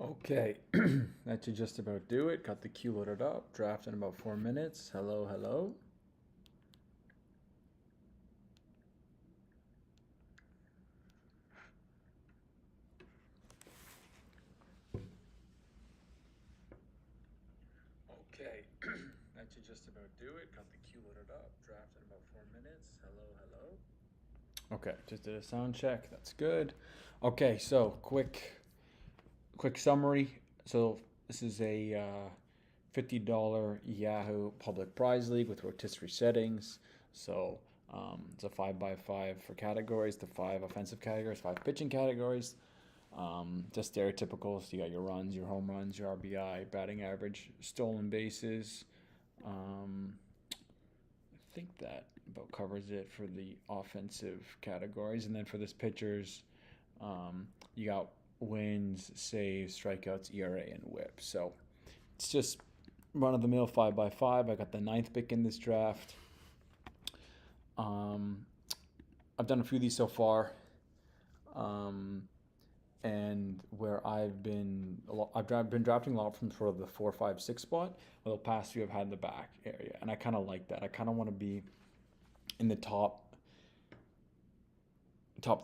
Okay, that should just about do it. Got the queue loaded up. Draft in about 4 minutes. Hello, hello. Okay, that should just about do it. Got the queue loaded up. Draft in about 4 minutes. Hello, hello. Okay, just did a sound check. That's good. Okay, so quick summary. So this is a $50 Yahoo Public Prize League with rotisserie settings. So it's a 5x5 for categories, the 5 offensive categories, 5 pitching categories. Just stereotypical. So you got your runs, your home runs, your RBI, batting average, stolen bases. I think that about covers it for the offensive categories. And then for this pitchers, you got wins, saves, strikeouts, ERA, and WHIP. So it's just run of the mill 5x5. I got the ninth pick in this draft. I've done a few of these so far. And where I've been drafting a lot from sort of the 4, 5, 6 spot. Well, the past few I've had in the back area, and I kind of like that. I kind of want to be in the top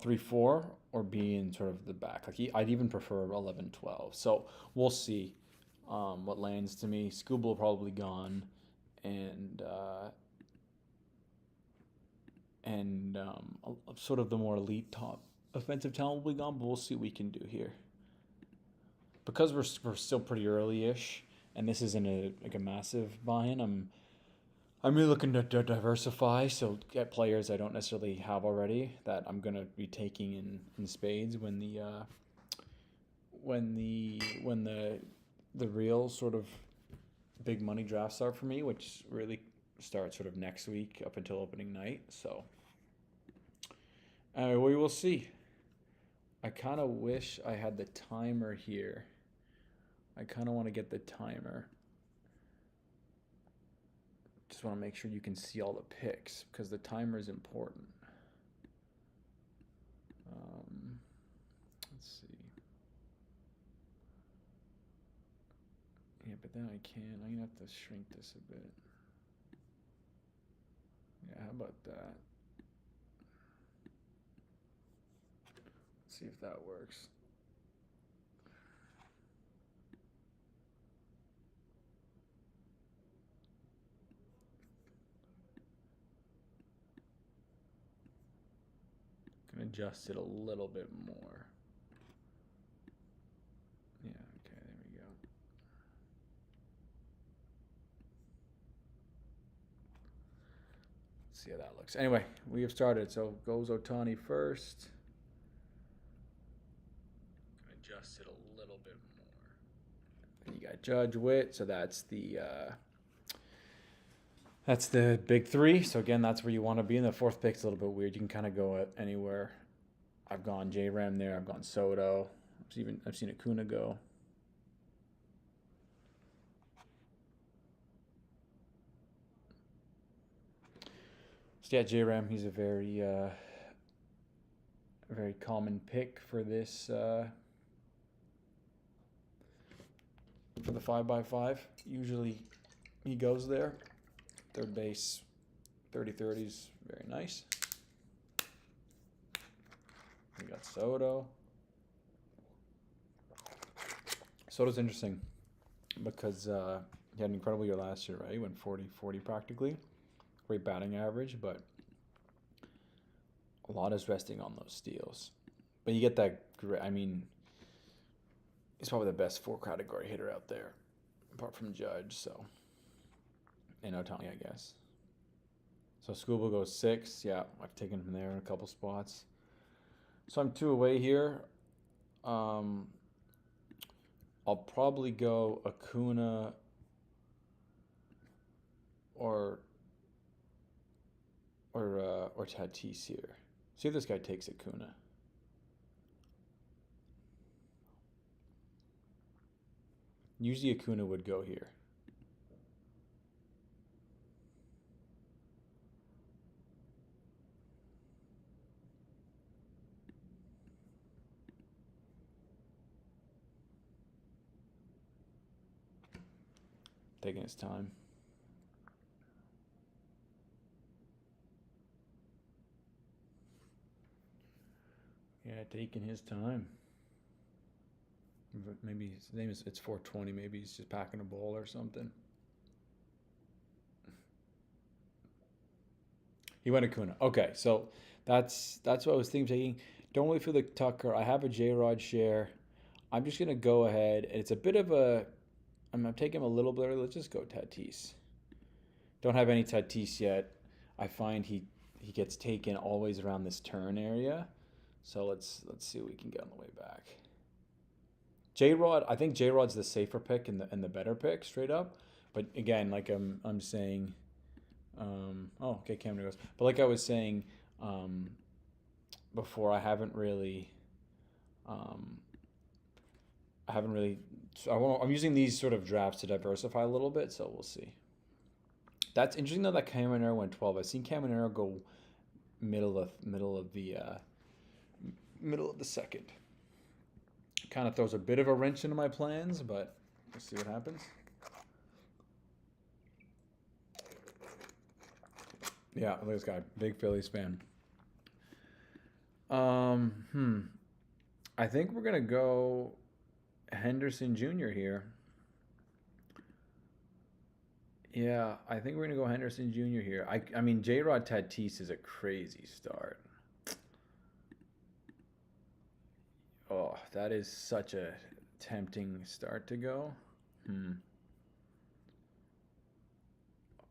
3, 4, or be in sort of the back. I'd even prefer 11, 12. So we'll see what lands to me. Scooble probably gone, and sort of the more elite top offensive talent will be gone. But we'll see what we can do here. Because we're still pretty early-ish, and this isn't a massive buy-in. I'm really looking to diversify, so get players I don't necessarily have already that I'm gonna be taking in spades when the real sort of big money drafts start for me, which really starts sort of next week up until opening night. So we will see. I kind of wish I had the timer here. I kind of want to get the timer. Just want to make sure you can see all the picks because the timer is important. Let's see. Yeah, but then I can't. I'm going to have to shrink this a bit. Yeah, how about that? Let's see if that works. Can adjust it a little bit more. Yeah, okay, there we go. Let's see how that looks. Anyway, we have started. So goes Otani first. Adjust it a little bit more. Then you got Judge, Witt, so that's the big three. So again, that's where you want to be. And the fourth pick's a little bit weird. You can kind of go anywhere. I've gone J-Ram there. I've gone Soto. I've seen Acuna go. So yeah, J-Ram, he's a very common pick for this for the 5x5. Usually he goes there. Third base, 30-30s, very nice. We got Soto. Soto's interesting because he had an incredible year last year, right? He went 40-40 practically. Great batting average, but a lot is resting on those steals. But you get that, I mean, he's probably the best 4 category hitter out there, apart from Judge, so. And Otani, I guess. So Scooble goes 6. Yeah, I've taken him there in a couple spots. So I'm 2 away here. I'll probably go Acuna or Tatis here. See if this guy takes Acuna. Usually Acuna would go here. Taking his time. Yeah, taking his time. Maybe his name is, it's 420. Maybe he's just packing a bowl or something. He went Acuna. Okay, so that's what I was thinking of taking. Don't really feel like Tucker. I have a J-Rod share. I'm just gonna go ahead. It's a bit of a. I'm gonna take him a little bit. Let's just go Tatis. Don't have any Tatis yet. I find he gets taken always around this turn area. So let's see what we can get on the way back. J-Rod, I think J-Rod's the safer pick and the better pick straight up. But again, like I'm saying, okay, Cameron goes. But like I was saying before, I haven't really. I'm using these sort of drafts to diversify a little bit, so we'll see. That's interesting though that Caminero went 12. I've seen Caminero go middle of the second. Kind of throws a bit of a wrench into my plans, but we'll see what happens. Yeah, look at this guy, big Phillies fan. I think we're gonna go Henderson Jr. here. Yeah, I think we're going to go Henderson Jr. here. I mean, J-Rod Tatis is a crazy start. Oh, that is such a tempting start to go.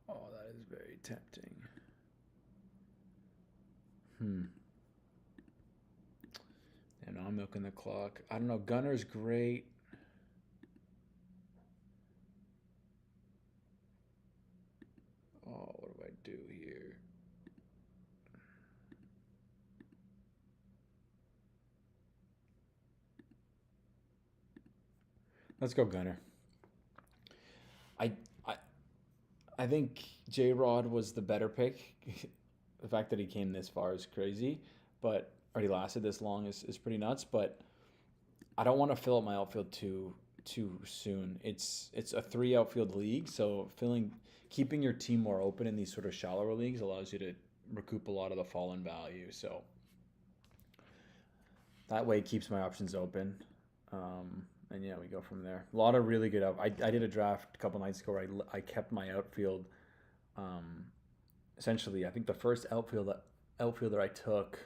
Oh, that is very tempting. And I'm milking the clock. I don't know. Gunner's great. Oh, what do I do here? Let's go Gunner. I think J-Rod was the better pick. The fact that he came this far is crazy, but or he lasted this long is pretty nuts. But I don't want to fill up my outfield too soon. It's a 3 outfield league, so keeping your team more open in these sort of shallower leagues allows you to recoup a lot of the fallen value. So that way it keeps my options open. And yeah, we go from there. A lot of really good I did a draft a couple nights ago where I kept my outfield. Essentially, I think the first outfielder I took.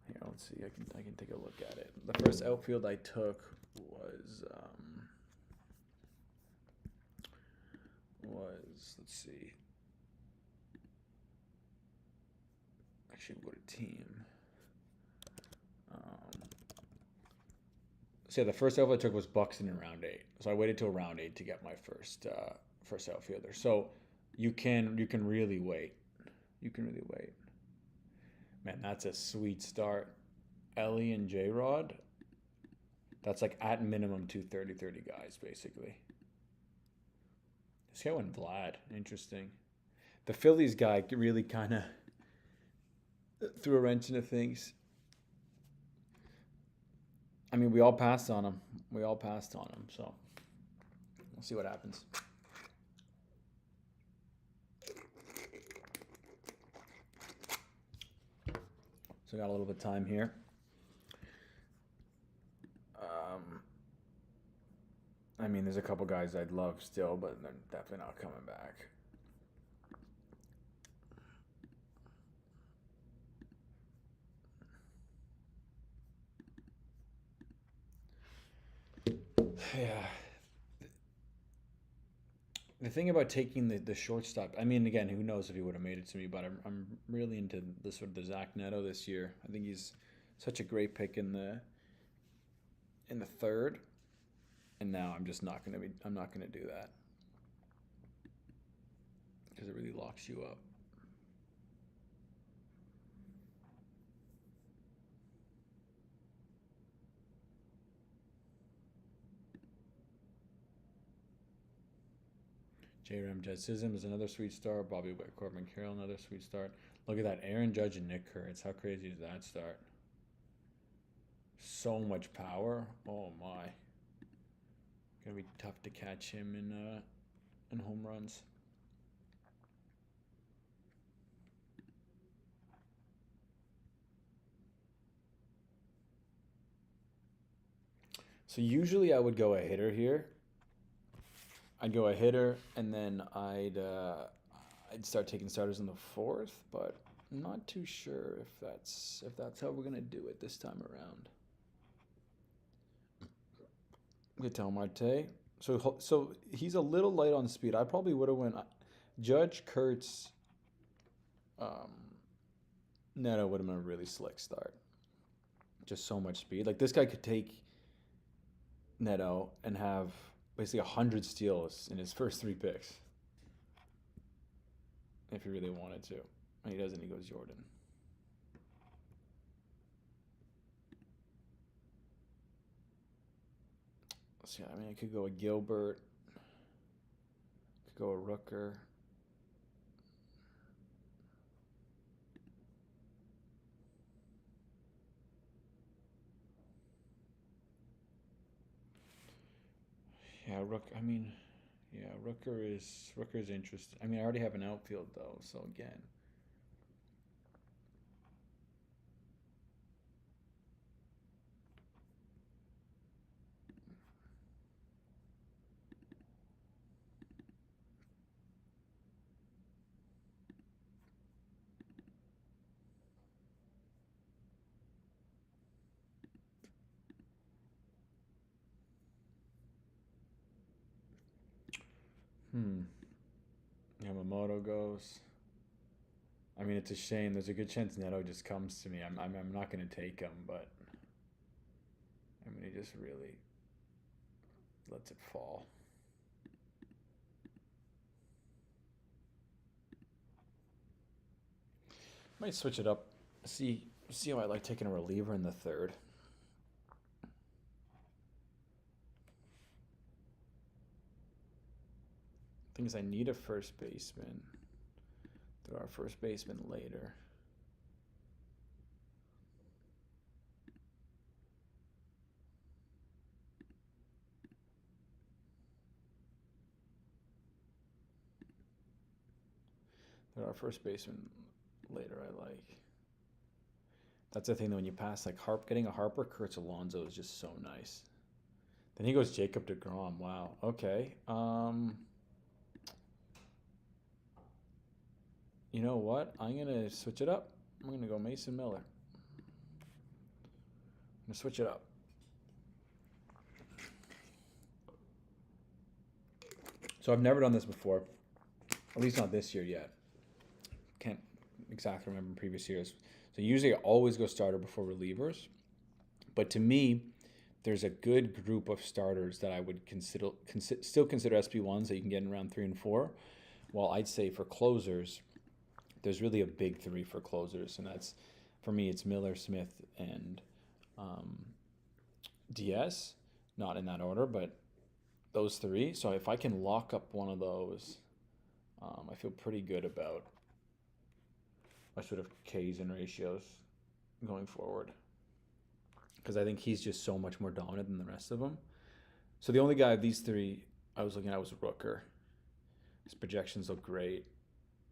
Here, let's see. I can take a look at it. The first outfield I took was let's see. Actually, what a team. So yeah, the first outfielder I took was Buxton in round 8. So I waited till round 8 to get my first outfielder. So you can really wait. You can really wait. Man, that's a sweet start. Ellie and J-Rod. That's like at minimum 230 guys, basically. This guy went Vlad. Interesting. The Phillies guy really kind of threw a wrench into things. I mean, we all passed on him. So we'll see what happens. So got a little bit of time here. I mean, there's a couple guys I'd love still, but they're definitely not coming back. Yeah. The thing about taking the shortstop, I mean, again, who knows if he would have made it to me, but I'm really into the sort of the Zach Neto this year. I think he's such a great pick in the third, and now I'm not gonna do that because it really locks you up. J-Ram Jed Sism is another sweet start. Bobby Witt, Corbin Carroll, another sweet start. Look at that. Aaron Judge and Nick Kurtz. How crazy is that start? So much power. Oh, my. Gonna be tough to catch him in in home runs. So usually I would go a hitter here. I'd go a hitter, and then I'd start taking starters in the fourth, but I'm not too sure if that's how we're gonna do it this time around. Vital Marte. So he's a little light on speed. I probably would have went Judge, Kurtz, Neto would have been a really slick start. Just so much speed. Like this guy could take Neto and have basically 100 steals in his first 3 picks. If he really wanted to. And he doesn't, he goes Jordan. So yeah, I mean I could go a Gilbert. Could go a Rooker. Yeah, Rooker is interesting. I mean, I already have an outfield though, so again. Yamamoto goes. I mean, it's a shame. There's a good chance Neto just comes to me. I'm not going to take him, but I mean, he just really lets it fall. Might switch it up. See how I like taking a reliever in the third. Thing is, I need a first baseman. Throw our first baseman later. Throw our first baseman later. I like. That's the thing though. When you pass like getting a Harper, Kurtz, Alonso is just so nice. Then he goes Jacob deGrom. Wow. Okay. You know what? I'm gonna switch it up. I'm gonna go Mason Miller. I'm gonna switch it up. So I've never done this before. At least not this year yet. Can't exactly remember previous years. So usually I always go starter before relievers. But to me, there's a good group of starters that I would still consider SP1s that you can get in round 3 and 4. While I'd say for closers, there's really a big 3 for closers. And that's, for me, it's Miller, Smith, and DS. Not in that order, but those 3. So if I can lock up one of those, I feel pretty good about my sort of Ks and ratios going forward. Because I think he's just so much more dominant than the rest of them. So the only guy of these 3 I was looking at was Rooker. His projections look great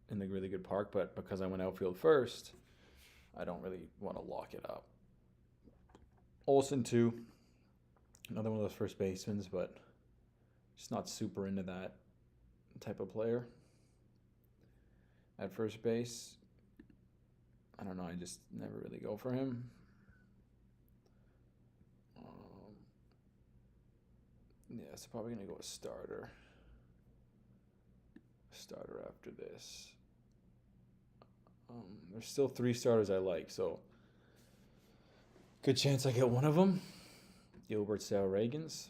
in the really good park, but because I went outfield first, I don't really want to lock it up. Olsen too. Another one of those first basemen, but just not super into that type of player. At first base, I don't know, I just never really go for him. Yeah, so probably going to go a starter. Starter after this. There's still 3 starters I like, so good chance I get one of them. Gilbert, Sal, Reagans.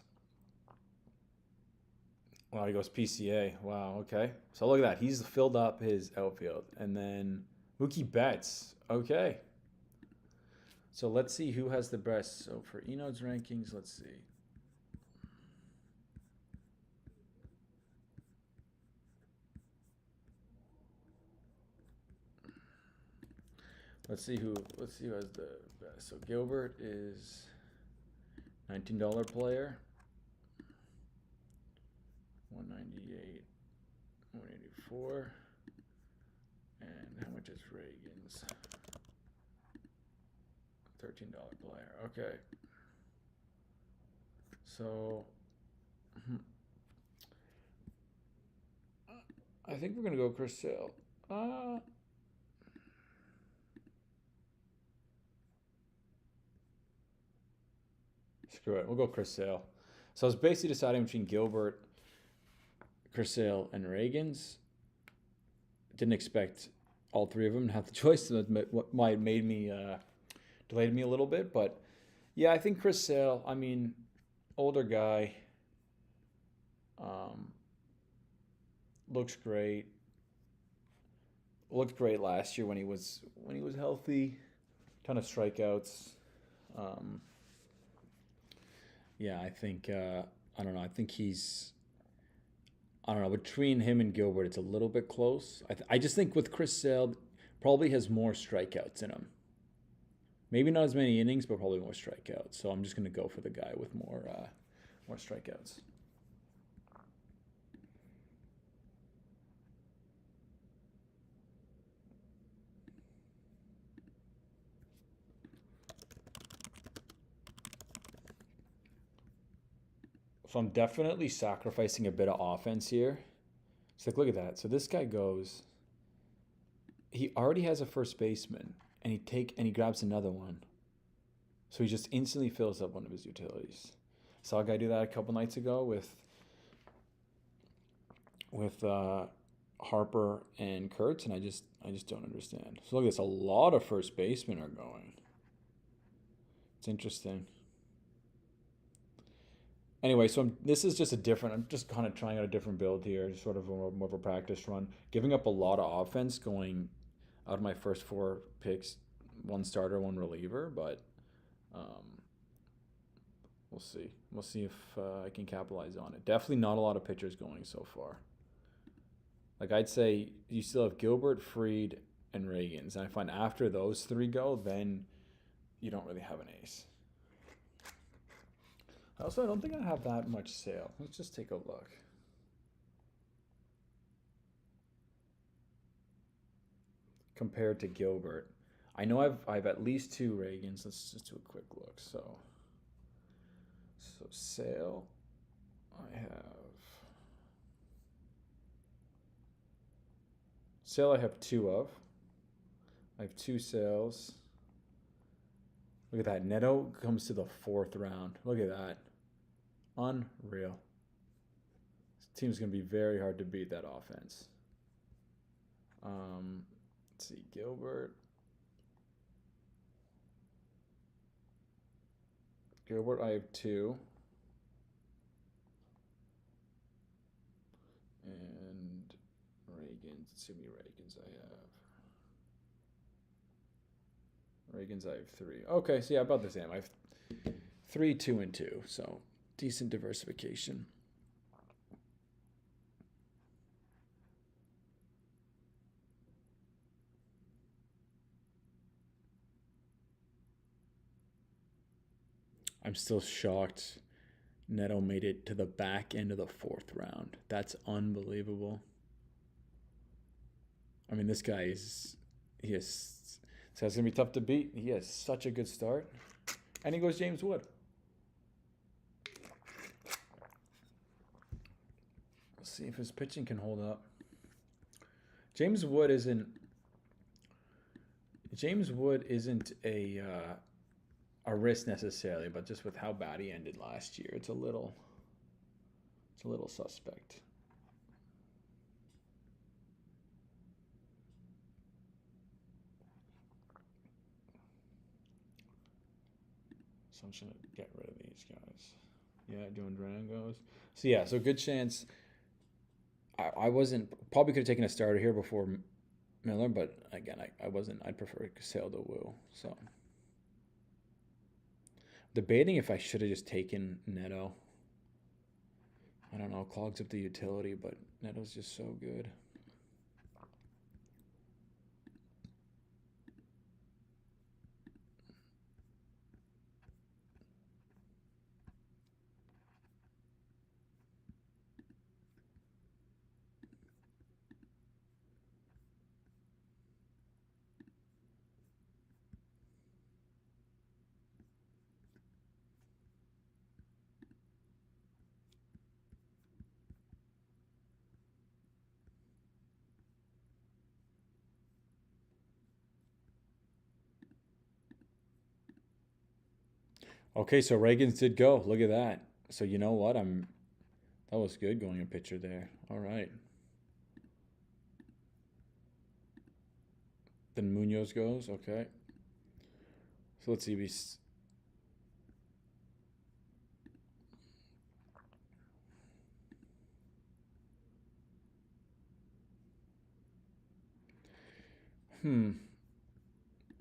Wow, he goes PCA. Wow, okay. So look at that. He's filled up his outfield. And then Mookie Betts. Okay. So let's see who has the best. So for Enod's rankings, let's see. Let's see who has the best. So Gilbert is $19 player. 198. 184. And how much is Reagan's? $13 player. Okay. So I think we're gonna go Chris Sale. Screw it. We'll go Chris Sale. So I was basically deciding between Gilbert, Chris Sale, and Reagan's. Didn't expect all three of them to have the choice. So that what might made me delayed me a little bit, but yeah, I think Chris Sale. I mean, older guy. Looks great. Looked great last year when he was healthy. Ton of strikeouts. Yeah, I think I don't know. I think he's. I don't know. Between him and Gilbert, it's a little bit close. I just think with Chris Sale, probably has more strikeouts in him. Maybe not as many innings, but probably more strikeouts. So I'm just going to go for the guy with more strikeouts. So I'm definitely sacrificing a bit of offense here. So look at that. So this guy goes. He already has a first baseman, and he grabs another one. So he just instantly fills up one of his utilities. Saw a guy do that a couple nights ago with Harper and Kurtz, and I just don't understand. So look at this. A lot of first basemen are going. It's interesting. Anyway, so this is just I'm just kind of trying out a different build here, sort of more of a practice run. Giving up a lot of offense going out of my first 4 picks, 1 starter, 1 reliever, but we'll see. We'll see if I can capitalize on it. Definitely not a lot of pitchers going so far. Like I'd say you still have Gilbert, Fried, and Reagan's. And I find after those 3 go, then you don't really have an ace. Also, I don't think I have that much Sale. Let's just take a look. Compared to Gilbert. I know I've at least 2 Reagans. Let's just do a quick look. So Sale, I have 2 of. I have 2 Sales. Look at that. Neto comes to the 4th round. Look at that. Unreal. This team's going to be very hard to beat, that offense. Let's see. Gilbert, I have 2. And Reagan's. Let's see how many Reagan's I have. Reagan's I have 3. Okay, so yeah, about the same. I have 3, 2, and 2. So decent diversification. I'm still shocked Neto made it to the back end of the 4th round. That's unbelievable. I mean, this guy so it's going to be tough to beat. He has such a good start. And he goes James Wood. We'll see if his pitching can hold up. James Wood isn't a risk necessarily, but just with how bad he ended last year, it's a little suspect. So I'm just gonna get rid of these guys. Yeah, doing Durangos. So yeah, so good chance. I wasn't probably could have taken a starter here before Miller, but again, I wasn't. I'd prefer Sale to Wu. So debating if I should have just taken Neto. I don't know, clogs up the utility, but Neto's just so good. Okay, so Reagan's did go. Look at that. So you know what? That was good going a pitcher there. All right. Then Munoz goes. Okay. So let's see.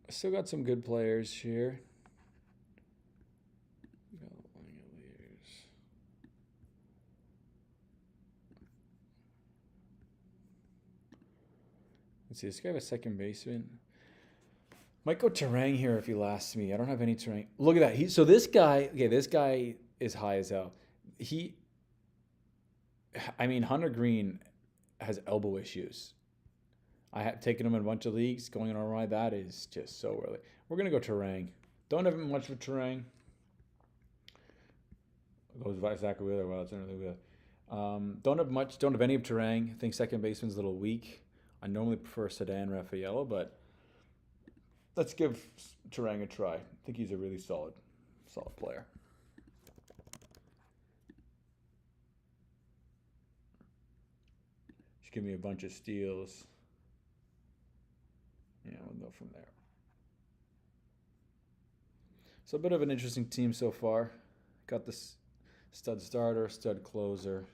Still got some good players here. Let's see. This guy have a second baseman. Might go Terang here if he lasts me. I don't have any Terang. Look at that. So this guy. Okay, this guy is high as hell. Hunter Green has elbow issues. I have taken him in a bunch of leagues. Going on a ride, that is just so early. We're gonna go Terang. Don't have much of Terang. Goes Zach Wheeler. Well, it's an early Wheeler. Don't have much. Don't have any of Terang. I think second baseman's a little weak. I normally prefer Sedan Rafaela, but let's give Terang a try. I think he's a really solid player. Just give me a bunch of steals. Yeah, we'll go from there. So a bit of an interesting team so far. Got this stud starter, stud closer,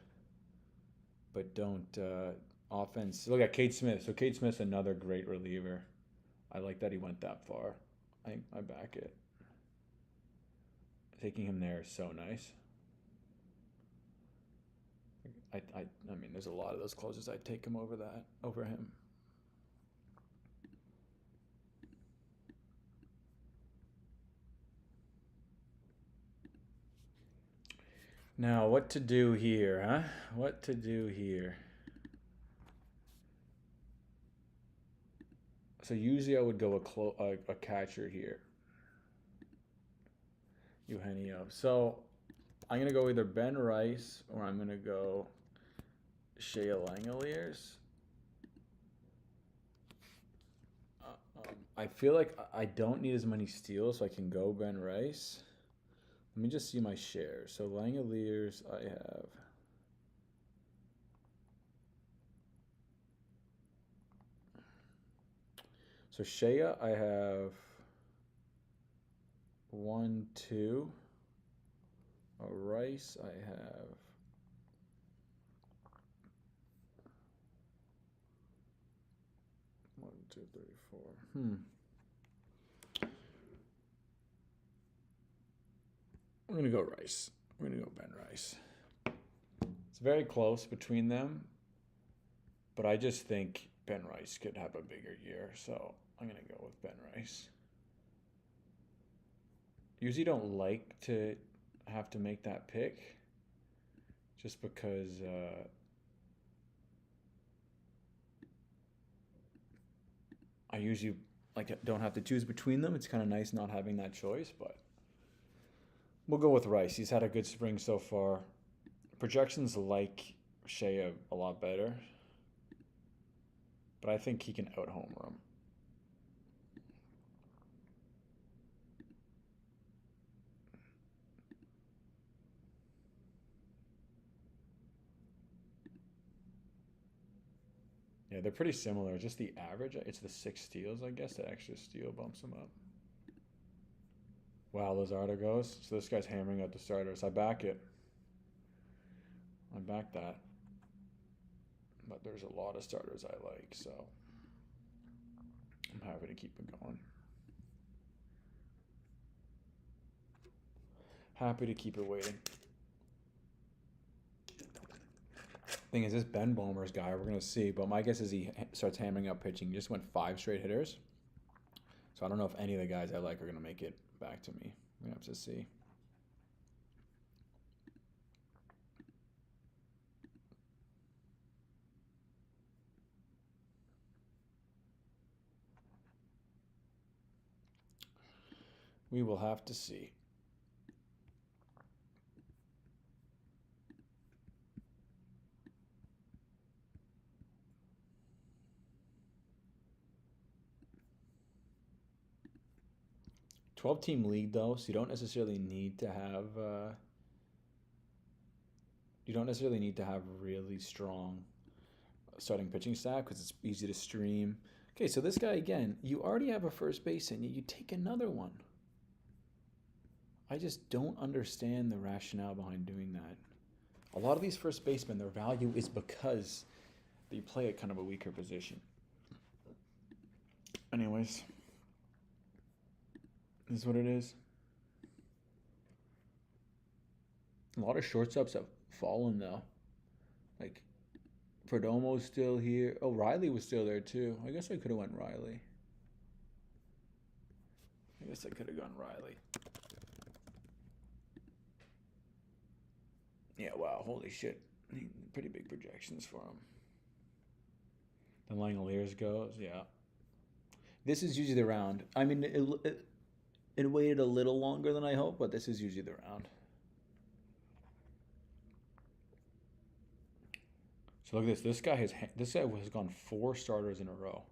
but don't offense. Look at Cade Smith. So Cade Smith's another great reliever. I like that he went that far. I back it. Taking him there is so nice. I mean, there's a lot of those closers. I'd take him over him. Now, what to do here, huh? What to do here? So usually I would go a catcher here. Eugenio. So I'm going to go either Ben Rice or I'm going to go Shea Langeliers. I feel like I don't need as many steals, so I can go Ben Rice. Let me just see my shares. So Langeliers, I have. So Shea, I have 1, 2. A Rice, I have 1, 2, 3, 4. We're gonna go Rice. We're gonna go Ben Rice. It's very close between them, but I just think Ben Rice could have a bigger year, so I'm gonna go with Ben Rice. Usually don't like to have to make that pick, just because I usually don't have to choose between them. It's kind of nice not having that choice, but we'll go with Rice. He's had a good spring so far. Projections like Shea a lot better, but I think he can out-homer him. Yeah, they're pretty similar. Just the average, it's the 6 steals, I guess. The extra steal bumps him up. Wow, Luzardo goes. So this guy's hammering out the starters. I back it. I back that. But there's a lot of starters I like, so I'm happy to keep it going. Happy to keep it waiting. Thing is, this Ben Bomer's guy, we're going to see, but my guess is he starts hammering up pitching. He just went 5 straight hitters. So I don't know if any of the guys I like are going to make it back to me. We're going to have to see. We will have to see. 12-team league though, so you don't necessarily need to have really strong starting pitching staff because it's easy to stream. Okay, so this guy again, you already have a first baseman, you take another one. I just don't understand the rationale behind doing that. A lot of these first basemen, their value is because they play at kind of a weaker position. Anyways, this is what it is. A lot of shortstops have fallen though. Like Perdomo's still here. Oh, Riley was still there too. I guess I could have went Riley. I guess I could have gone Riley. Yeah, wow, holy shit. Pretty big projections for him. Then Langoliers goes, yeah. This is usually the round. I mean, it waited a little longer than I hoped, but this is usually the round. So look at this. This guy has gone 4 starters in a row.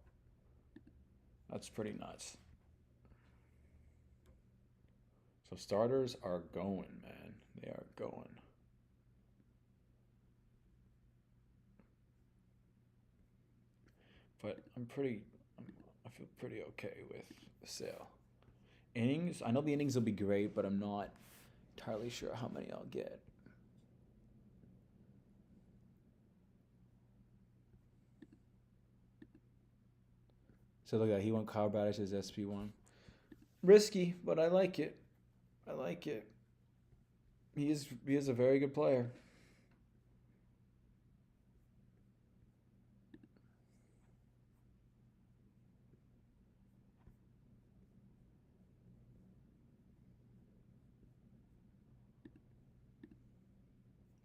That's pretty nuts. So starters are going, man. They are going. But I feel pretty okay with the sale. Innings, I know the innings will be great, but I'm not entirely sure how many I'll get. So look at that. He went Kyle Bradish as SP1. Risky, but I like it. I like it. He is a very good player.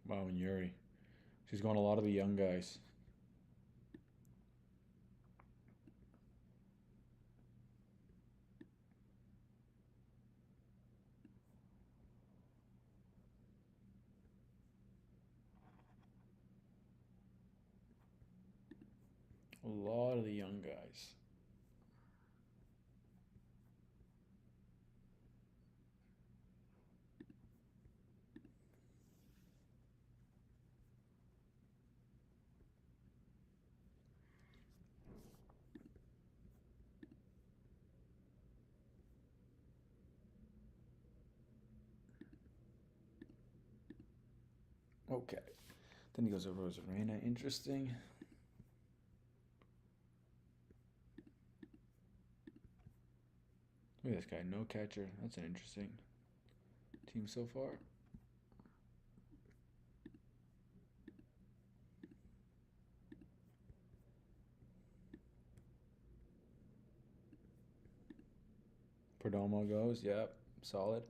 Wow, and Yuri. She's going a lot of the young guys. A lot of the young guys. Okay. Then he goes over Rosarena. Interesting. Look at this guy. No catcher. That's an interesting team so far. Perdomo goes. Yep. Solid.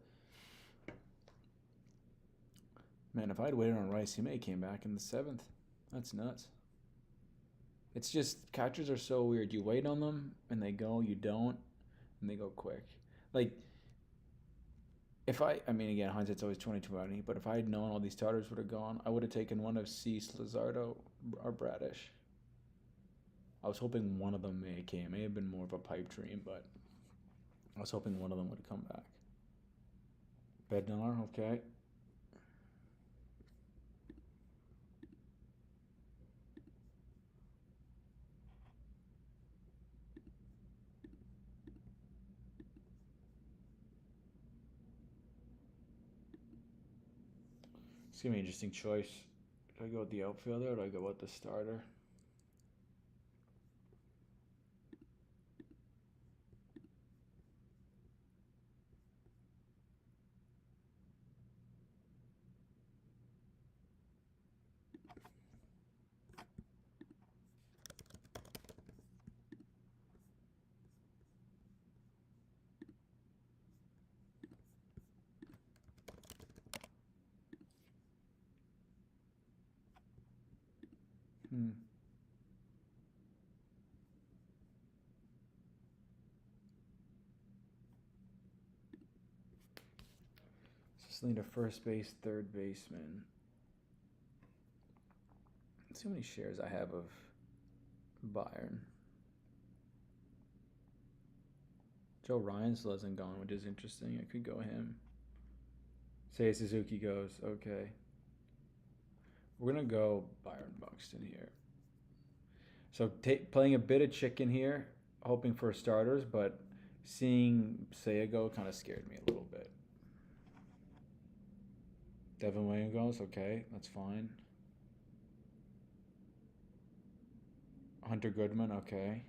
Man, if I'd waited on Rice, he may have came back in the 7th. That's nuts. It's just, catchers are so weird. You wait on them, and they go. You don't, and they go quick. Like, I mean, again, hindsight's always 20/20, but if I had known all these starters would have gone, I would have taken one of Cease, Luzardo, or Bradish. I was hoping one of them may have came. It may have been more of a pipe dream, but I was hoping one of them would come back. Bednar, okay. It's going to be an interesting choice. Do I go with the outfielder or do I go with the starter? Just need a first base, third baseman. Let's see how many shares I have of Bayern. Joe Ryan still hasn't gone, which is interesting. I could go him. Say Suzuki goes. Okay. We're going to go Byron Buxton here. So playing a bit of chicken here, hoping for starters, but seeing Seiya go kind of scared me a little bit. Devin Williams goes. Okay, that's fine. Hunter Goodman. Okay.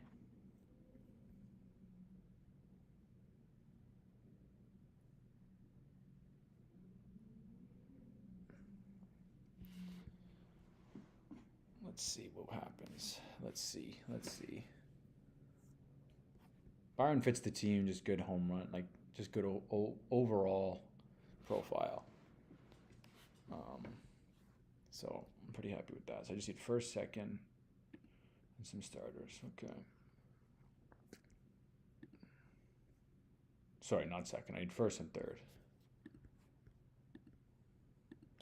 Let's see what happens. Let's see. Byron fits the team, just good home run, like just good overall profile. So I'm pretty happy with that. So I just need first, second, and some starters. Okay. Sorry, not second. I need first and third.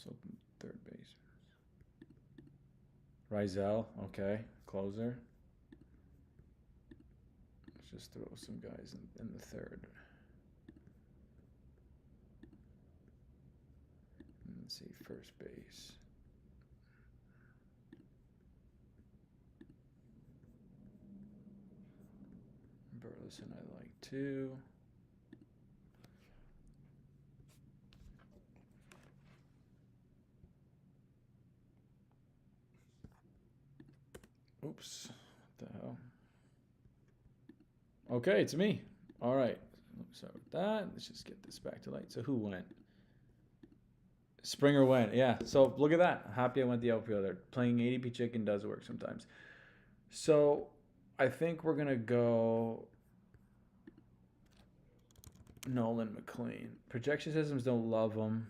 So third base. Rizal, okay. Closer. Let's just throw some guys in the third. Let's see, first base. Burleson I like too. Oops, what the hell? Okay, it's me. All right, so with that, let's just get this back to light. So who went? Springer went, yeah. So look at that. Happy I went the outfielder. Playing ADP chicken does work sometimes. So I think we're going to go Nolan McLean. Projection systems don't love him.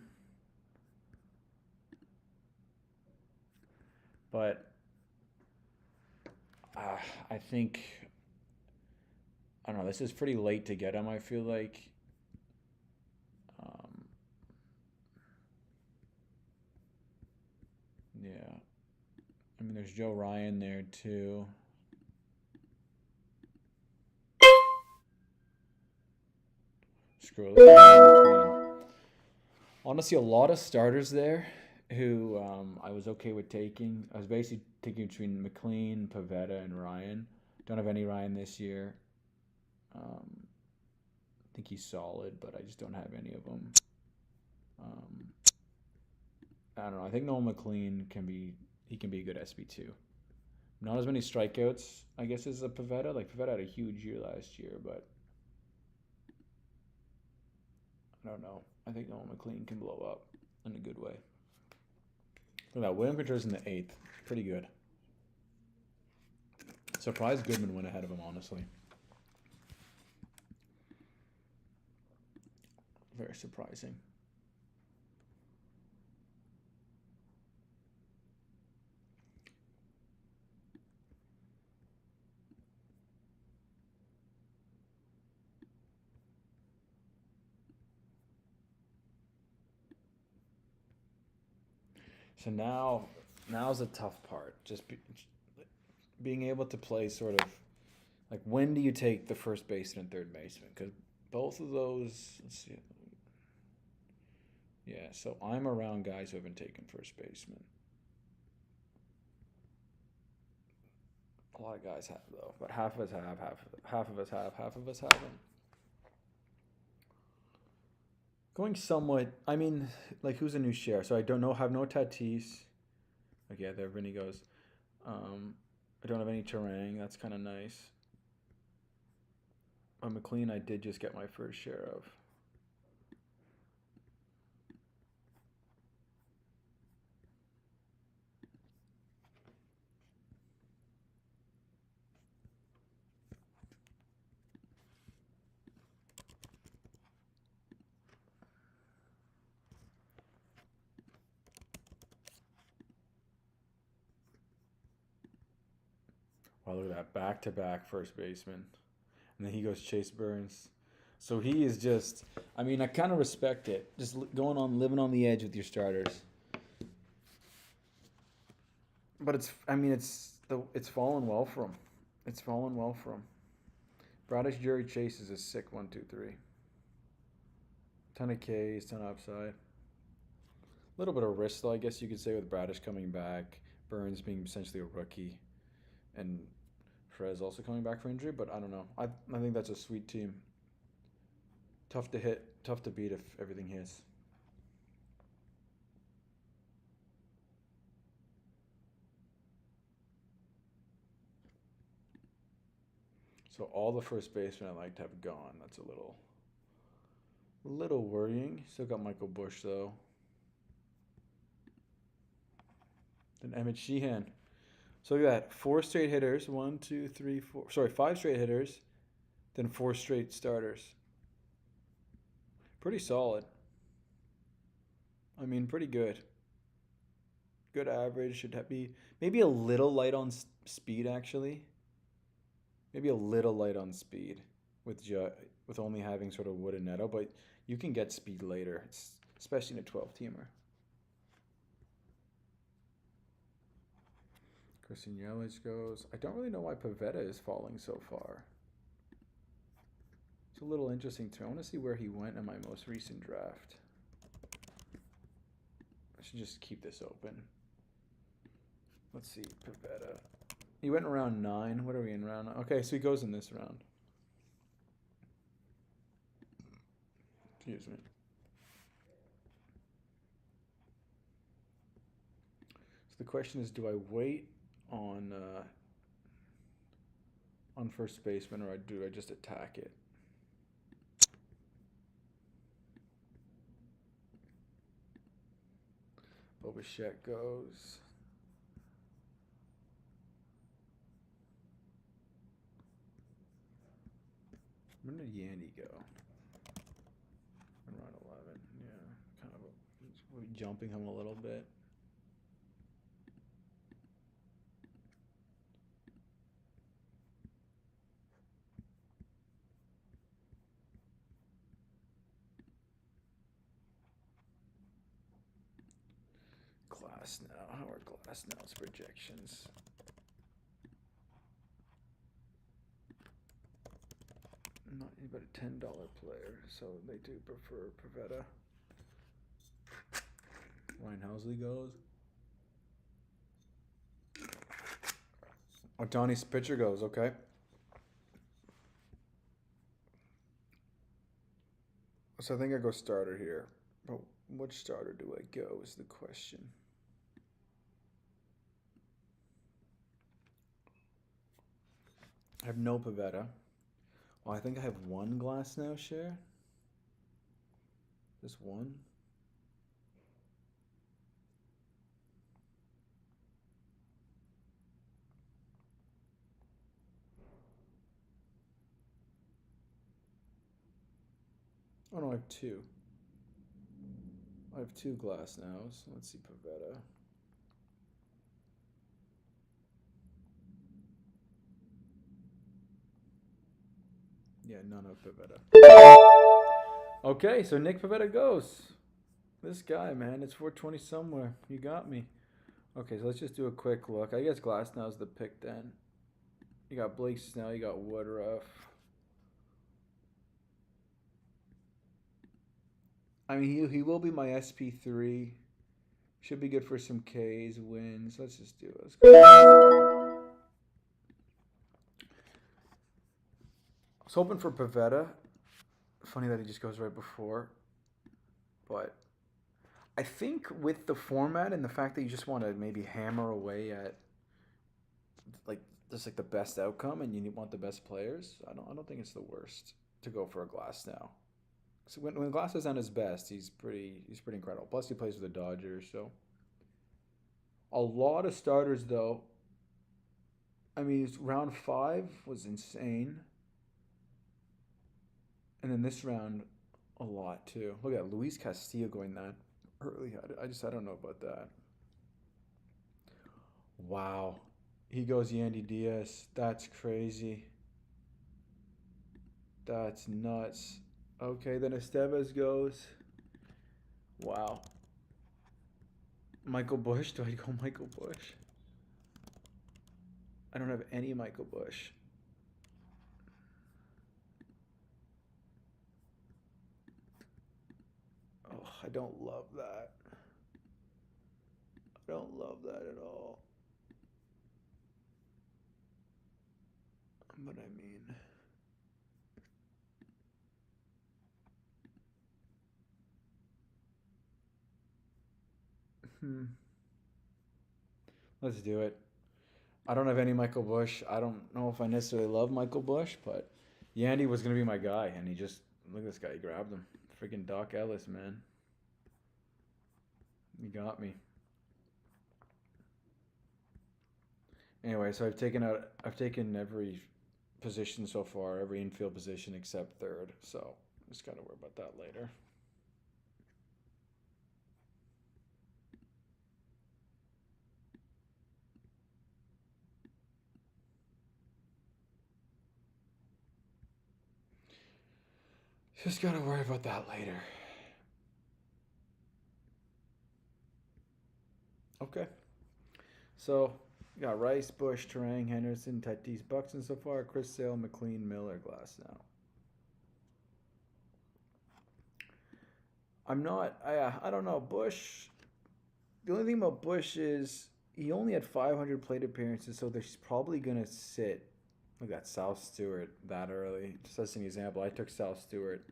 But I think, I don't know, this is pretty late to get him, I feel like. Yeah. I mean, there's Joe Ryan there, too. Screw it. Honestly, a lot of starters there who I was okay with taking. I was basically taking between McLean, Pavetta, and Ryan. Don't have any Ryan this year. I think he's solid, but I just don't have any of them. I don't know. I think Noel McLean can be a good SB2. Not as many strikeouts, I guess, as a Pavetta. Like Pavetta had a huge year last year, but I don't know. I think Noel McLean can blow up in a good way. Look at that. William Contreras in the 8th. Pretty good. Surprised Goodman went ahead of him, honestly. Very surprising. So now's the tough part. Just being able to play sort of like, when do you take the first baseman and third baseman? Because both of those, let's see. Yeah, so I'm around guys who haven't taken first baseman. A lot of guys have, though, but half of us have, half of us haven't. Going somewhat, I mean, like, who's a new share? So I don't know, have no Tatis. Like, yeah, there Vinny goes. I don't have any Terang. That's kind of nice. McLean, I did just get my first share of. Wow, look at that. Back-to-back first baseman. And then he goes Chase Burns. So he is just, I mean, I kind of respect it. Just living on the edge with your starters. But it's fallen well for him. Bradish, Jerry Chase is a sick 1-2-3. Ton of Ks, ton of upside. A little bit of risk, though, I guess you could say, with Bradish coming back, Burns being essentially a rookie, and Perez also coming back for injury. But I don't know. I think that's a sweet team. Tough to hit, tough to beat if everything hits. So all the first basemen I liked have gone. That's a little worrying. Still got Michael Busch though. Then Emmett Sheehan. So look at that. 4 straight hitters. 1, 2, 3, 4. Sorry, 5 straight hitters. Then 4 straight starters. Pretty solid. I mean, pretty good. Good average. Should be maybe a little light on speed, actually. Maybe a little light on speed with only having sort of Wood and Neto, but you can get speed later, especially in a 12-teamer. Christian Yelich goes. I don't really know why Pivetta is falling so far. It's a little interesting too. I want to see where he went in my most recent draft. I should just keep this open. Let's see, Pivetta. He went in round 9. What are we in round 9? Okay, so he goes in this round. Excuse me. So the question is, do I wait on first baseman, or do I just attack it? Bichette goes. When did Yandy go? In round 11. Yeah, kind of jumping him a little bit. Glass now. How are Glass now's projections? Not about a $10 player, so they do prefer Pivetta. Ryan Housley goes. Ohtani's pitcher goes, okay. So I think I go starter here. But which starter do I go is the question. I have no Pivetta. Well, I think I have one Glass now share. Just one. Oh no, I have 2. I have 2 Glass nows. Let's see Pivetta. Yeah, none of Pivetta. Okay, so Nick Pivetta goes. This guy, man, it's 420 somewhere. You got me. Okay, so let's just do a quick look. I guess Glasnow's the pick then. You got Blake Snell, you got Woodruff. I mean, he will be my SP3. Should be good for some Ks, wins. Let's just do it. I was hoping for Pivetta. Funny that he just goes right before. But I think with the format and the fact that you just want to maybe hammer away at just the best outcome and you want the best players, I don't think it's the worst to go for a Glasnow. So when Glass is on his best, he's pretty incredible. Plus he plays with the Dodgers, so a lot of starters though. I mean, round 5 was insane, and then this round, a lot too. Look at Luis Castillo going that early. I don't know about that. Wow, he goes Yandy Diaz. That's crazy. That's nuts. Okay, then Estevez goes. Wow. Michael Busch. Do I go Michael Busch? I don't have any Michael Busch. I don't love that. I don't love that at all. But I mean, let's do it. I don't have any Michael Bush. I don't know if I necessarily love Michael Bush, but Yandy was gonna be my guy, and he just look at this guy. He grabbed him. Freaking Doc Ellis, man. He got me. Anyway, so I've taken every position so far, every infield position except third. So just gotta worry about that later. Just gotta worry about that later. Okay. So we got Rice, Bush, Terang, Henderson, Tatis, Buxton so far. Chris Sale, McLean, Miller, Glass now. I'm not. I don't know. Bush. The only thing about Bush is he only had 500 plate appearances, so he's probably gonna sit. Look at Sal Stewart that early. Just as an example, I took Sal Stewart.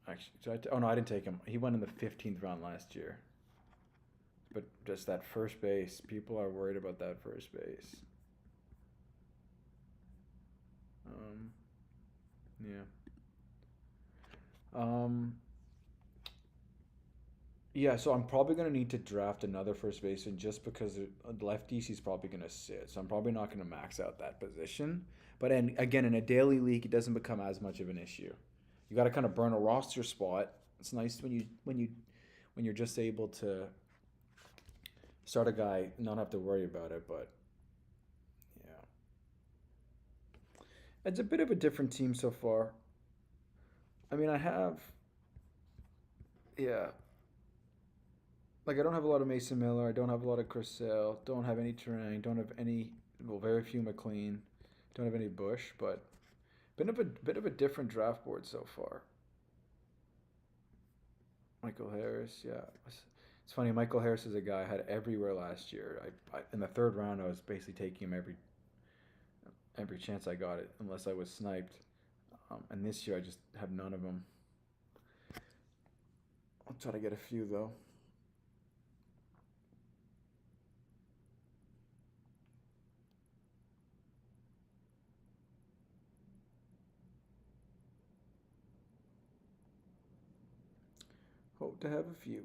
Actually, oh no, I didn't take him. He went in the 15th round last year. But just that first base, people are worried about that first base. Yeah. Yeah, so I'm probably going to need to draft another first baseman just because lefties he's probably going to sit. So I'm probably not going to max out that position. But again, in a daily league, it doesn't become as much of an issue. You got to kind of burn a roster spot. It's nice when you're just able to start a guy, not have to worry about it. But yeah, it's a bit of a different team so far. I mean, yeah. Like I don't have a lot of Mason Miller. I don't have a lot of Chris Sale. Don't have any Terang. Don't have any. Well, very few McLean. Don't have any Bush. But bit of a different draft board so far. Michael Harris, yeah. It's funny. Michael Harris is a guy I had everywhere last year. In the third round, I was basically taking him every chance I got it, unless I was sniped. And this year, I just have none of them. I'll try to get a few though. Hope to have a few.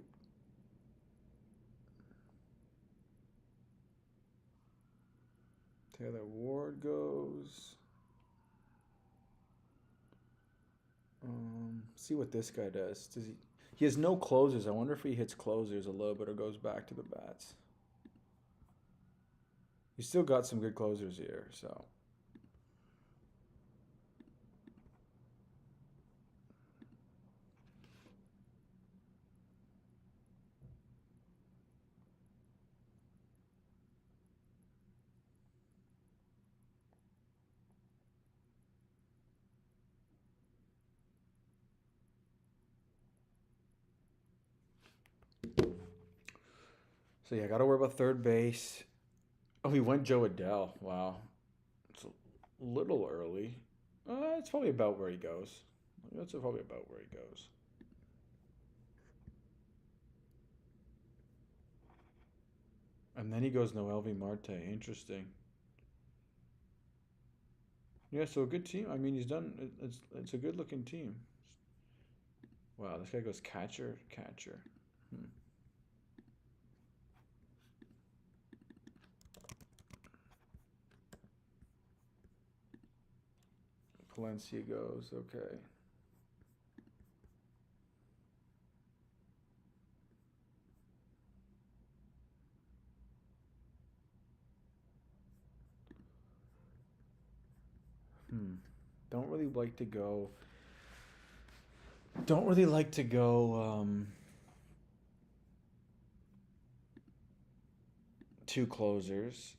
Taylor Ward goes. See what this guy does. Does he? He has no closers. I wonder if he hits closers a little bit or goes back to the bats. He's still got some good closers here, so. So yeah, gotta worry about third base. Oh, he went Joe Adele. Wow, it's a little early. It's probably about where he goes. That's probably about where he goes. And then he goes Noel V. Marte. Interesting. Yeah, so a good team. I mean, he's done. It's a good looking team. Wow, this guy goes catcher. Hmm. Palencia goes. Okay. Don't really like to go. Don't really like to go two closers.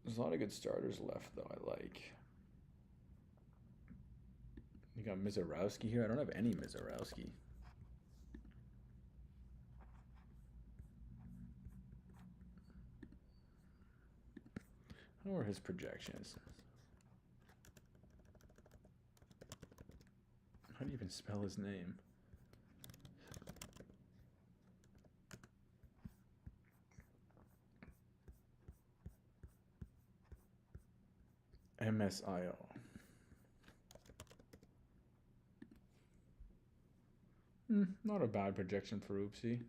There's a lot of good starters left, though. I like. You got Mizorowski here? I don't have any Mizorowski. I don't know where his projection is. How do you even spell his name? MSIO. Not a bad projection for Oopsie.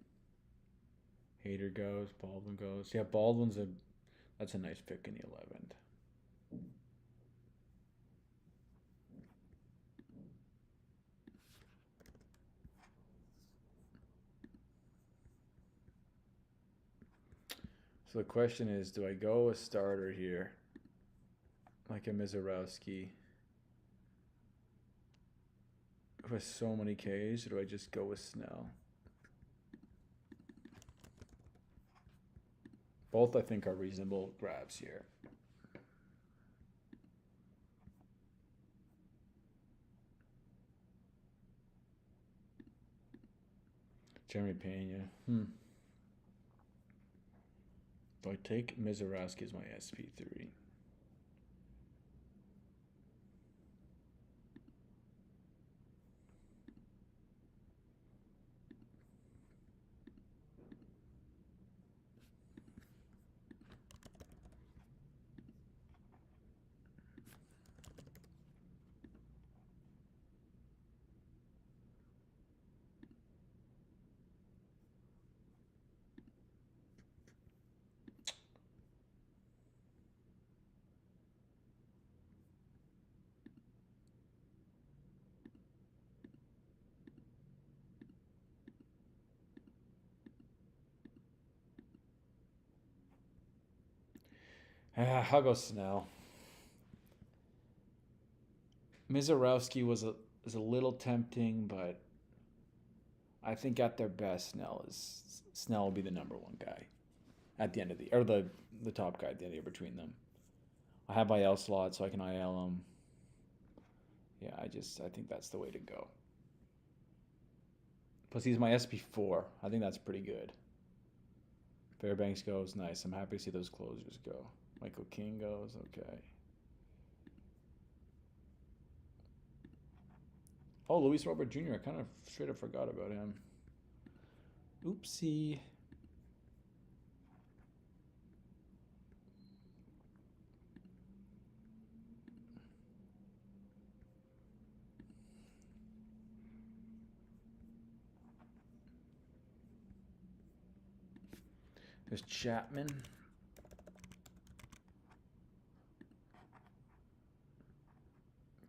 Hader goes, Baldwin goes. Yeah, Baldwin's that's a nice pick in the 11th. So the question is, do I go a starter here, like a Mizorowski, who has so many Ks, or do I just go with Snell? Both, I think, are reasonable grabs here. Jeremy Pena. Do I take Mizorowski as my SP3? I'll go Snell. Mizorowski was a little tempting, but I think at their best, Snell will be the number one guy at the end of the top guy at the end of the year between them. I have my L slot, so I can IL him. Yeah, I think that's the way to go. Plus, he's my SP4. I think that's pretty good. Fairbanks goes, nice. I'm happy to see those closers go. Michael King goes, okay. Oh, Luis Robert Jr. I kind of straight up forgot about him. Oopsie. There's Chapman.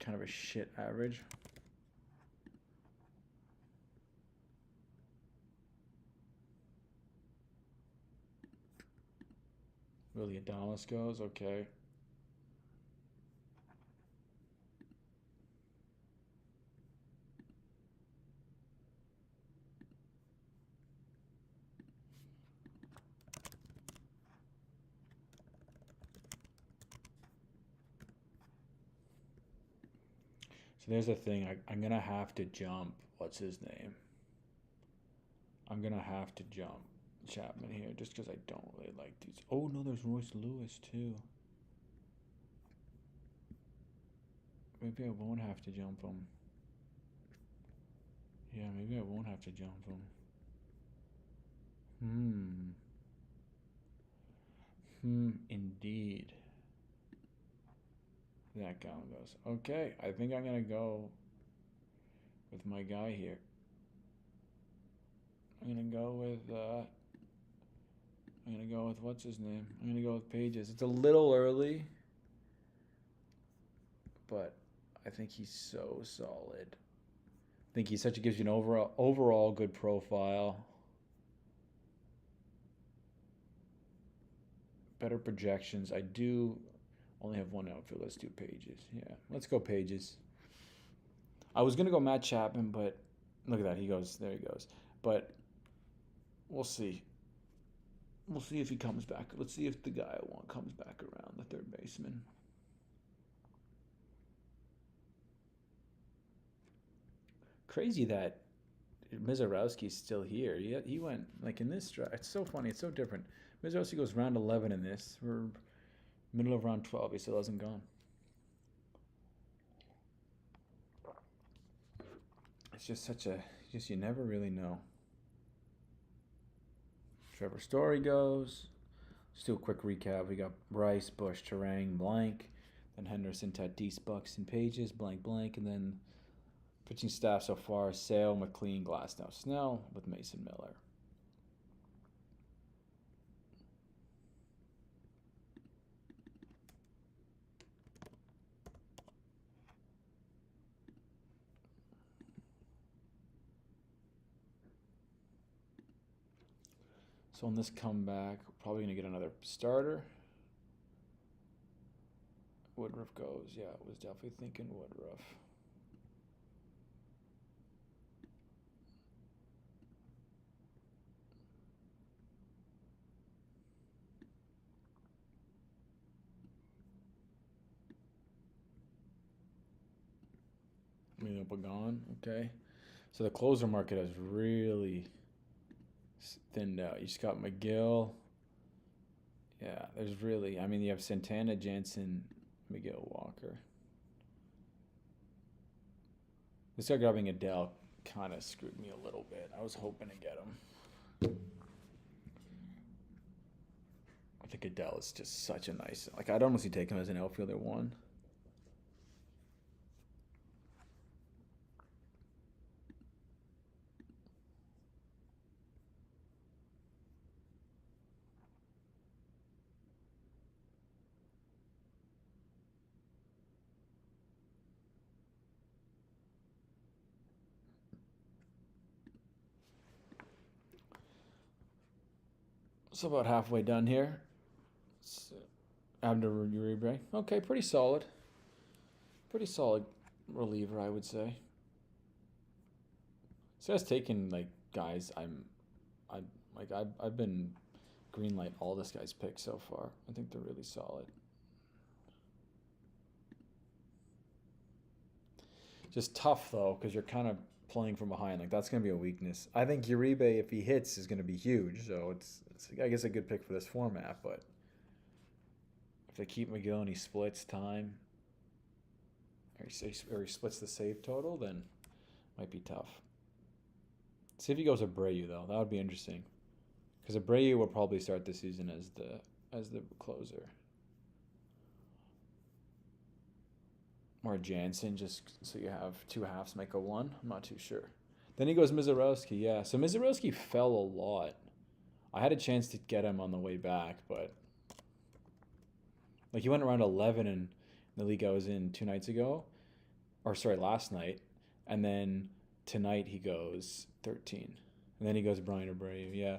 Kind of a shit average. Willie Adames goes, okay. So there's the thing. I'm going to have to jump. What's his name? I'm going to have to jump Chapman here just because I don't really like these. Oh, no, there's Royce Lewis, too. Maybe I won't have to jump him. Yeah, maybe I won't have to jump him. Indeed. That guy goes. Okay, I think I'm going to go with my guy here. I'm going to go with what's his name? I'm going to go with Pages. It's a little early, but I think he's so solid. I think he gives you an overall good profile. Better projections. I do only have one outfield. Let's do Pages. Yeah, let's go Pages. I was going to go Matt Chapman, but look at that. He goes. There he goes. But we'll see. We'll see if he comes back. Let's see if the guy I want comes back around, the third baseman. crazy that Mizorowski's still here. He went like in this draft. It's so funny. It's so different. Mizorowski goes round 11 in this. We're middle of round 12. He still hasn't gone. It's just such a you never really know. Trevor Story goes. Let's do a quick recap. We got Bryce, Bush, Terang, blank. Then Henderson, Tatis, Buxton, Pages, blank, blank. And then pitching staff so far, Sale, McLean, Glasnow, Snell with Mason Miller. So on this comeback, we're probably going to get another starter. Woodruff goes. Yeah, I was definitely thinking Woodruff. Gone. Okay. So the closer market has really thinned out. You just got McGill. Yeah, there's really, I mean, you have Santana, Jansen, McGill, Walker. This guy grabbing Adele kind of screwed me a little bit. I was hoping to get him. I think Adele is just such a nice, like, I'd honestly take him as an outfielder 1. So about halfway done here. Abner Uribe. Okay, pretty solid. Pretty solid reliever, I would say. So that's taken like guys. I've been greenlight all this guy's picks so far. I think they're really solid. Just tough though, because you're kind of playing from behind. Like that's gonna be a weakness. I think Uribe, if he hits, is gonna be huge. So it's I guess a good pick for this format. But if they keep McGill and he splits time, or he splits the save total, then it might be tough. See if he goes Abreu though. That would be interesting. Because Abreu will probably start the season as the closer. Or Jansen, just so you have 2 halves make a 1. I'm not too sure. Then he goes Mizorowski, yeah. So Mizorowski fell a lot. I had a chance to get him on the way back, but like he went around 11 in the league I was in 2 nights ago, or sorry, last night, and then tonight he goes 13, and then he goes Brian Abreu, yeah.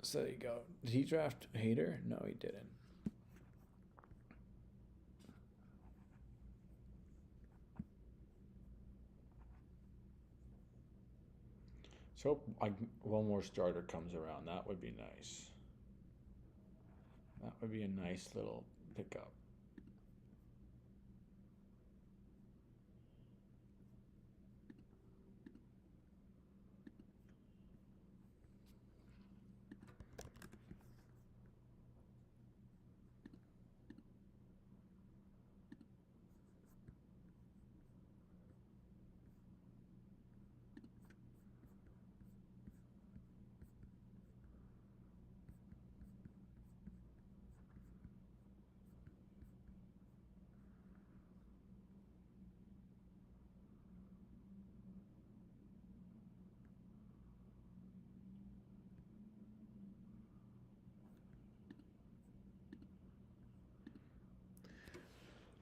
So there you go. Did he draft Hader? No, he didn't. So one more starter comes around. That would be nice. That would be a nice little pickup.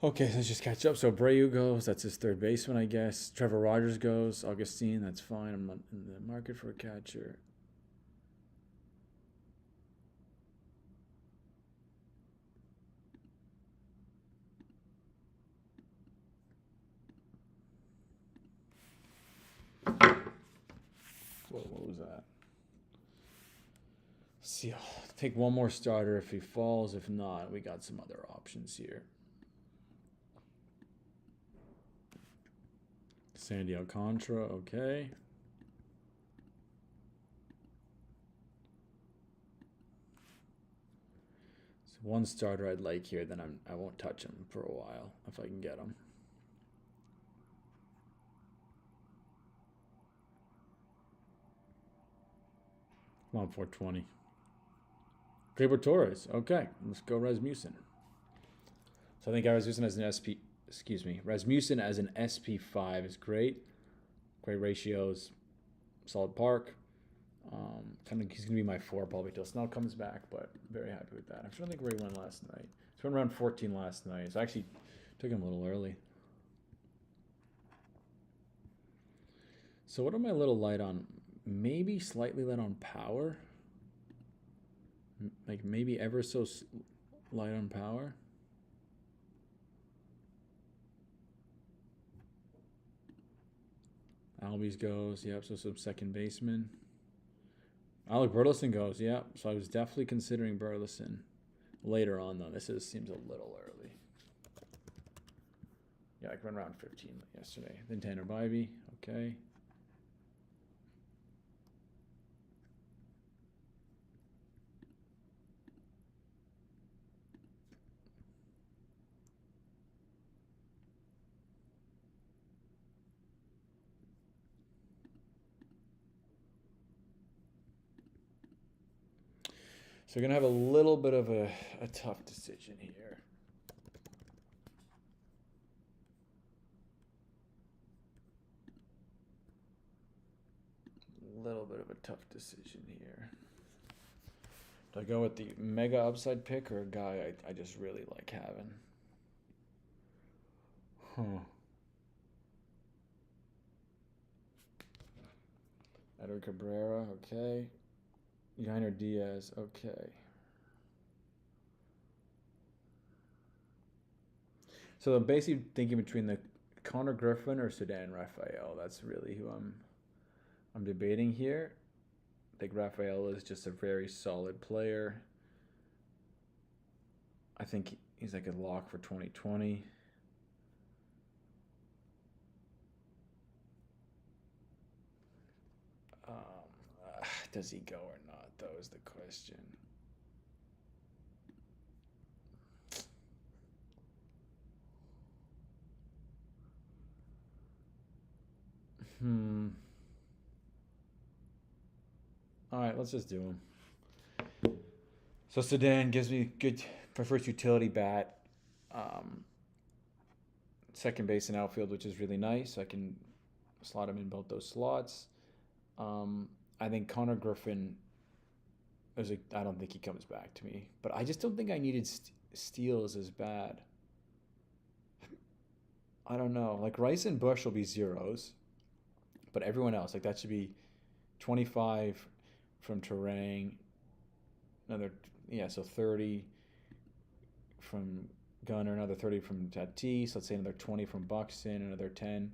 Okay, so let's just catch up. So Abreu goes. That's his third baseman, I guess. Trevor Rogers goes. Augustine, that's fine. I'm not in the market for a catcher. What was that? See, I'll take one more starter if he falls. If not, we got some other options here. Sandy Alcantara, okay. So one starter I'd like here, then I won't touch him for a while if I can get him. Come on, 420. Gleyber Torres, okay. Let's go Rasmussen. So I think Rasmussen as an SP, Rasmussen as an SP5 is great. Great ratios, solid park. Kind of he's gonna be my 4 probably till Snell comes back, but very happy with that. I'm trying to think where he went last night. He went around 14 last night. So I actually took him a little early. So what am I a little light on? Maybe slightly light on power. Like maybe ever so light on power. Albies goes, yep, so some second baseman. Alec Burleson goes, yep. So I was definitely considering Burleson later on, though. This seems a little early. Yeah, I went around 15 yesterday. Then Tanner Bybee, okay. So we're going to have a little bit of a tough decision here. A little bit of a tough decision here. Do I go with the mega upside pick or a guy I just really like having? Edward Cabrera, okay. Yainer Diaz, okay. So I'm basically thinking between the Connor Griffin or Sudan Raphael. That's really who I'm debating here. I think Raphael is just a very solid player. I think he's like a lock for 2020. Does he go or not, though, is the question. All right, let's just do him. So Sedan gives me good for first utility bat. Second base and outfield, which is really nice. I can slot him in both those slots. I think Connor Griffin, I don't think he comes back to me. But I just don't think I needed steals as bad. I don't know. Like Rice and Bush will be zeros. But everyone else, like that should be 25 from Terang. So 30 from Gunner, another 30 from Tatis. Let's say another 20 from Buxton, another 10.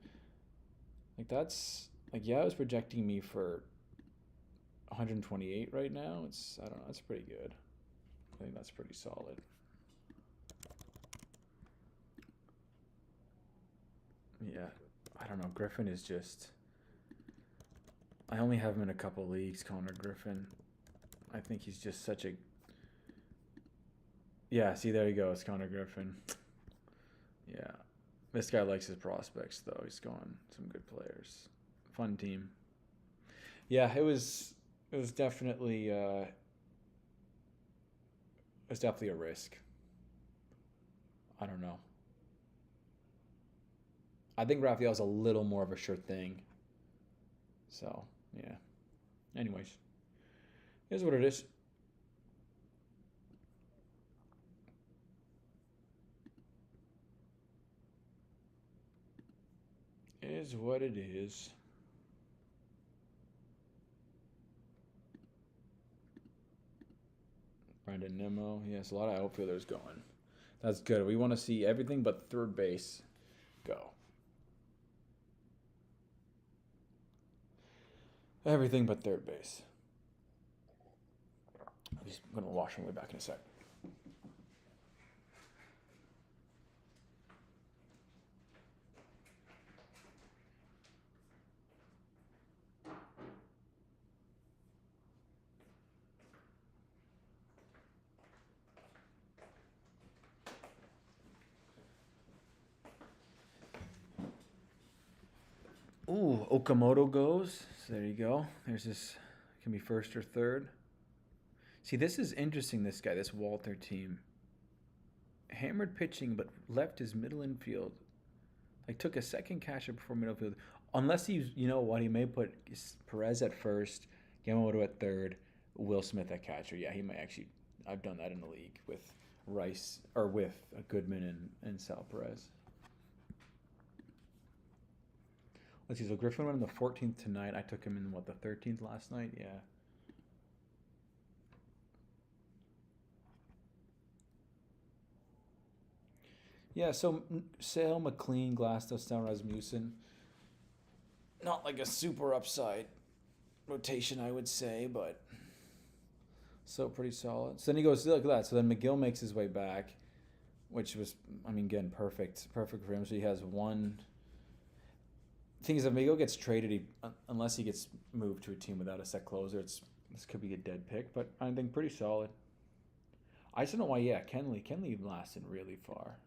Like that's, like, yeah, I was projecting me for 128 right now. I don't know, that's pretty good. I think that's pretty solid. Yeah, I don't know. Griffin is just, I only have him in a couple leagues, Connor Griffin. I think he's just such a, yeah, see, there you go. It's Connor Griffin. Yeah. This guy likes his prospects, though. He's going some good players. Fun team. Yeah, it was definitely a risk. I don't know. I think Raphael's a little more of a sure thing. So, yeah. Anyways, here's what it is. Is what it is. Brandon Nimmo. Yes, a lot of outfielders going. That's good. We want to see everything but third base go. Everything but third base. I'm going to wash my way back in a sec. Ooh, Okamoto goes. So there you go. There's this. Can be first or third. See, this is interesting, this guy, this Walter team. Hammered pitching, but left his middle infield. Like, took a second catcher before middle field. Unless he's, you know what, he may put Perez at first, Yamamoto at third, Will Smith at catcher. Yeah, he might actually. I've done that in the league with Rice, or with Goodman and Sal Perez. Let's see, so Griffin went on the 14th tonight. I took him in, what, the 13th last night? Yeah. Yeah, so Sale, McLean, Glasgow, Rasmussen. Not like a super upside rotation, I would say, but so pretty solid. So then he goes, look at that. So then McGill makes his way back, which was, I mean, again, perfect for him. So he has one. The thing is, if McGill gets traded, unless he gets moved to a team without a set closer, this could be a dead pick, but I think pretty solid. I just don't know why, yeah, Kenley lasted really far.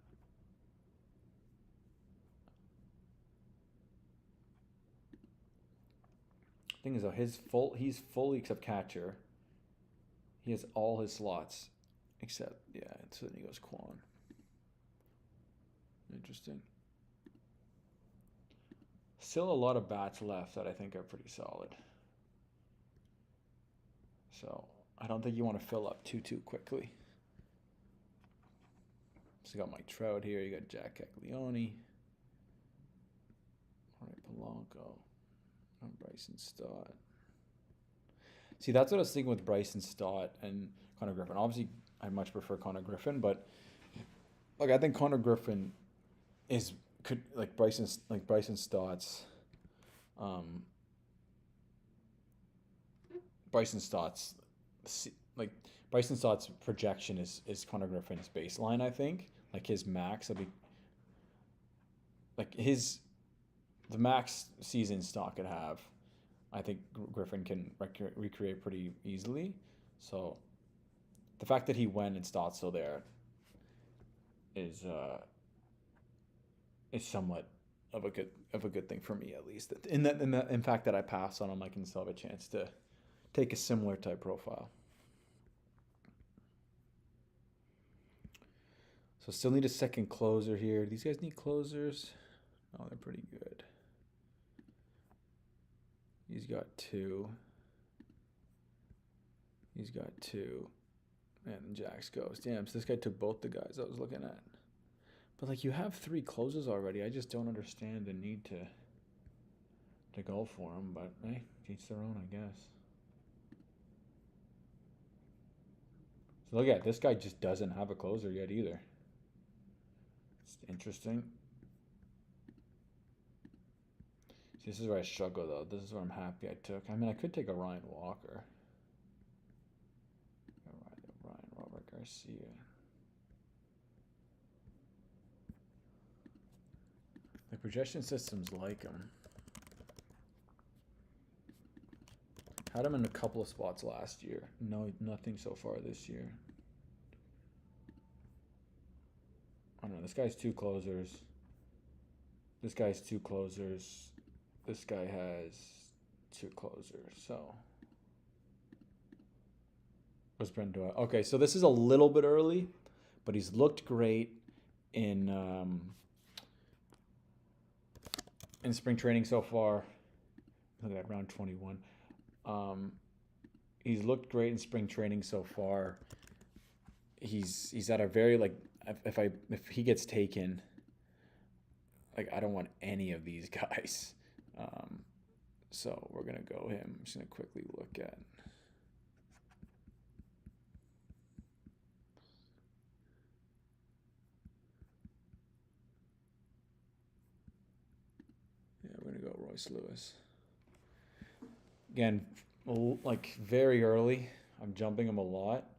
Thing is, though, he's fully except catcher. He has all his slots except, yeah, so then he goes Quan. Interesting. Still a lot of bats left that I think are pretty solid. So I don't think you want to fill up too quickly. So you got Mike Trout here. You got Jack Caglione. All right, Polanco. And Bryson Stott. See, that's what I was thinking with Bryson Stott and Connor Griffin. Obviously, I much prefer Connor Griffin, but like I think Connor Griffin could like Bryson Stott's Bryson Stott's projection is Connor Griffin's baseline. I think like his max will be like the max season Stott could have. I think Griffin can recreate pretty easily. So the fact that he went and Stott's still there is somewhat of a good thing for me, at least. In fact that I pass on him, I can still have a chance to take a similar type profile. So still need a second closer here. These guys need closers. Oh, they're pretty good. He's got two. And Jax goes. Damn, so this guy took both the guys I was looking at. But like, you have three closers already. I just don't understand the need to go for them. But hey, each their own, I guess. So look at this guy just doesn't have a closer yet either. It's interesting. See, this is where I struggle though. This is where I'm happy I took. I mean, I could take a Ryan Walker. Ryan Robert Garcia. The projection systems like him. Had him in a couple of spots last year. No, nothing so far this year. I don't know. This guy's two closers. This guy's two closers. This guy has two closers. So, what's Brent doing? Okay, so this is a little bit early, but he's looked great in spring training so far. Look at that, round 21. He's looked great in spring training so far. He's at a very, like, if he gets taken, like, I don't want any of these guys. So we're gonna go him. I'm just gonna quickly look at. Yeah, we're gonna go Royce Lewis. Again, like, very early. I'm jumping him a lot,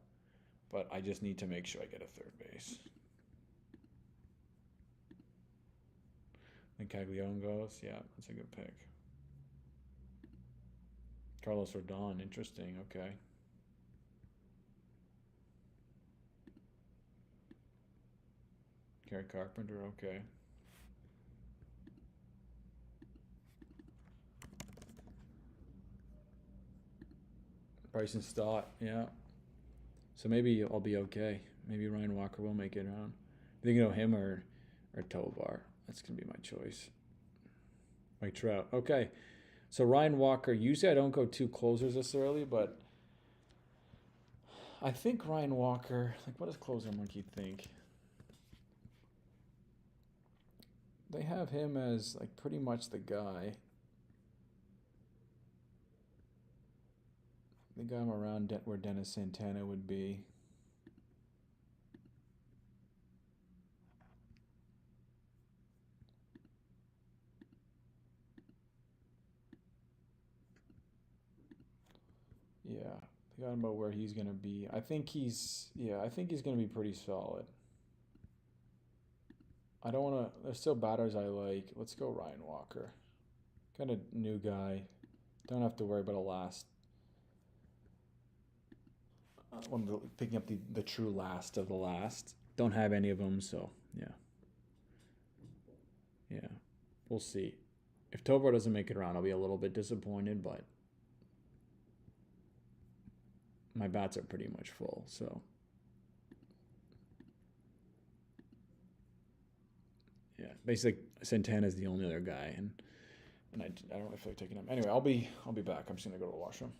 but I just need to make sure I get a third base. And Caglione goes. Yeah, that's a good pick. Carlos Rodon, interesting. Okay. Gary Carpenter, okay. Bryson Stott, yeah. So maybe I'll be okay. Maybe Ryan Walker will make it around. Thinking of him or Tovar. That's gonna be my choice. Mike Trout. Okay. So Ryan Walker. Usually I don't go 2 closers this early, but I think Ryan Walker. Like, what does Closer Monkey think? They have him as like pretty much the guy. They got him around where Dennis Santana would be. Yeah, they got him about where he's gonna be. I think he's gonna be pretty solid. I don't wanna. There's still batters I like. Let's go Ryan Walker. Kind of new guy. Don't have to worry about a last. Picking up the true last of the last. Don't have any of them, so yeah. Yeah, we'll see. If Tovar doesn't make it around, I'll be a little bit disappointed, but my bats are pretty much full, so. Yeah, basically Santana's the only other guy, and I don't really feel like taking him. Anyway, I'll be back. I'm just gonna go to the washroom.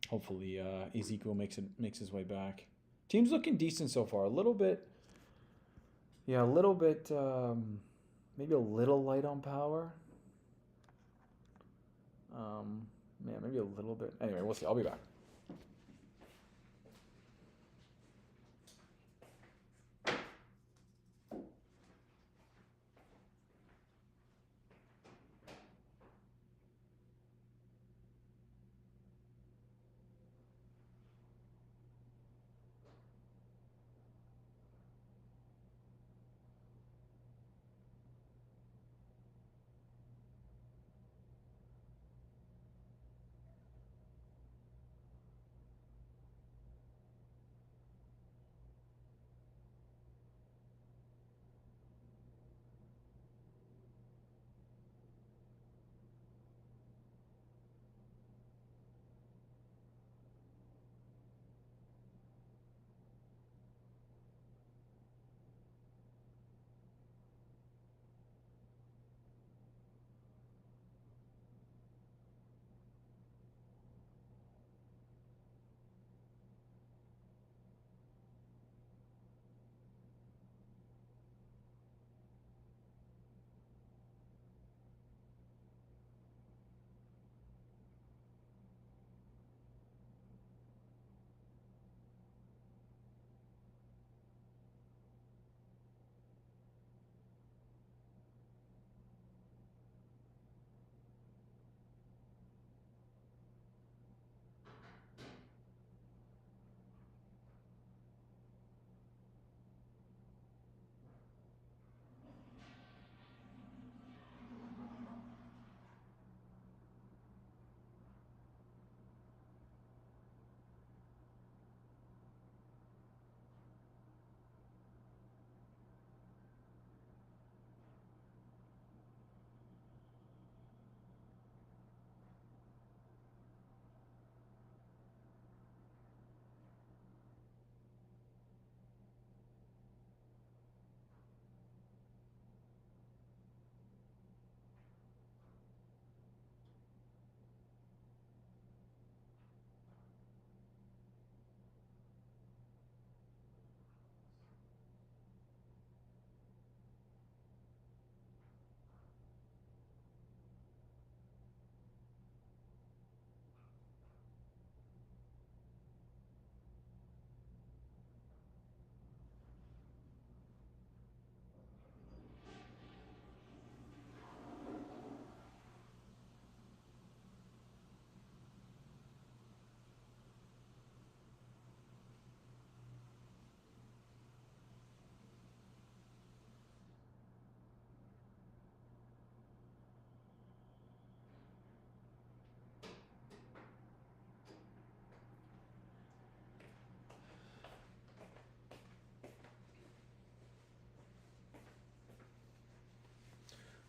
Hopefully, Ezekiel makes his way back. Team's looking decent so far. A little bit, maybe a little light on power. Maybe a little bit. Anyway, we'll see. I'll be back.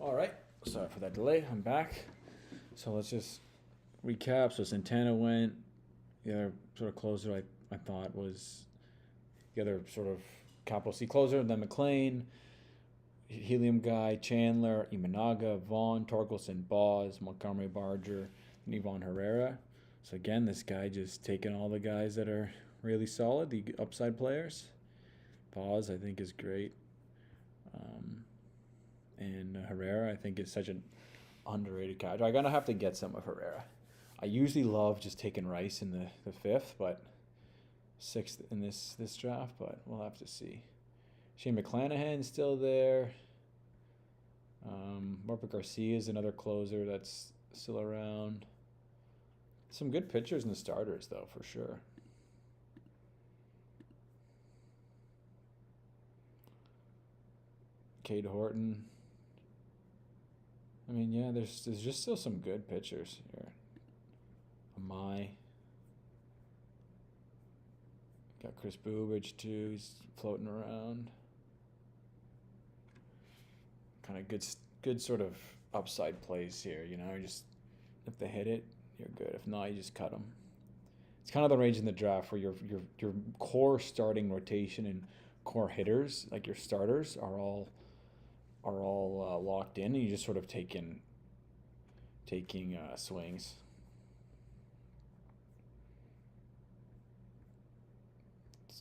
All right. Sorry for that delay. I'm back. So let's just recap. So Santana went. The other sort of closer I thought was the other sort of capital C closer. Then McLean, Helium Guy, Chandler, Imanaga, Vaughn, Torkelson, Boz, Montgomery Barger, and Ivan Herrera. So again, this guy just taking all the guys that are really solid, the upside players. Boz, I think, is great. And Herrera, I think, is such an underrated catcher. I'm going to have to get some of Herrera. I usually love just taking Rice in the fifth, but sixth in this draft, but we'll have to see. Shane McClanahan's still there. Marpa Garcia is another closer that's still around. Some good pitchers in the starters, though, for sure. Cade Horton. I mean, yeah, there's just still some good pitchers here. Amai. Got Chris Bubich, too. He's floating around. Kind of good sort of upside plays here, you know. Just if they hit it, you're good. If not, you just cut them. It's kind of the range in the draft where your core starting rotation and core hitters, like your starters, are all locked in, and you just sort of taking swings.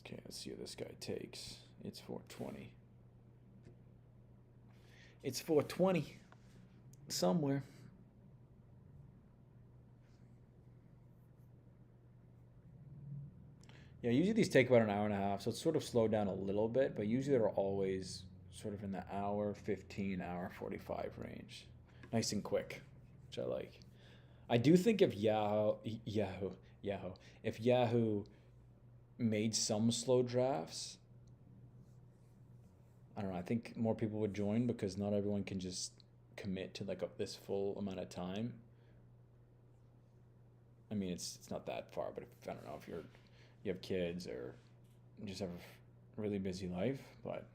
Okay, let's see what this guy takes. It's 420. It's 420 somewhere. Yeah, usually these take about an hour and a half, so it's sort of slowed down a little bit, but usually they're always sort of in the hour 15, hour 45 range. Nice and quick, which I like. I do think if Yahoo made some slow drafts, I don't know, I think more people would join because not everyone can just commit to like this full amount of time. I mean, it's not that far, but I don't know if you have kids or you just have a really busy life, but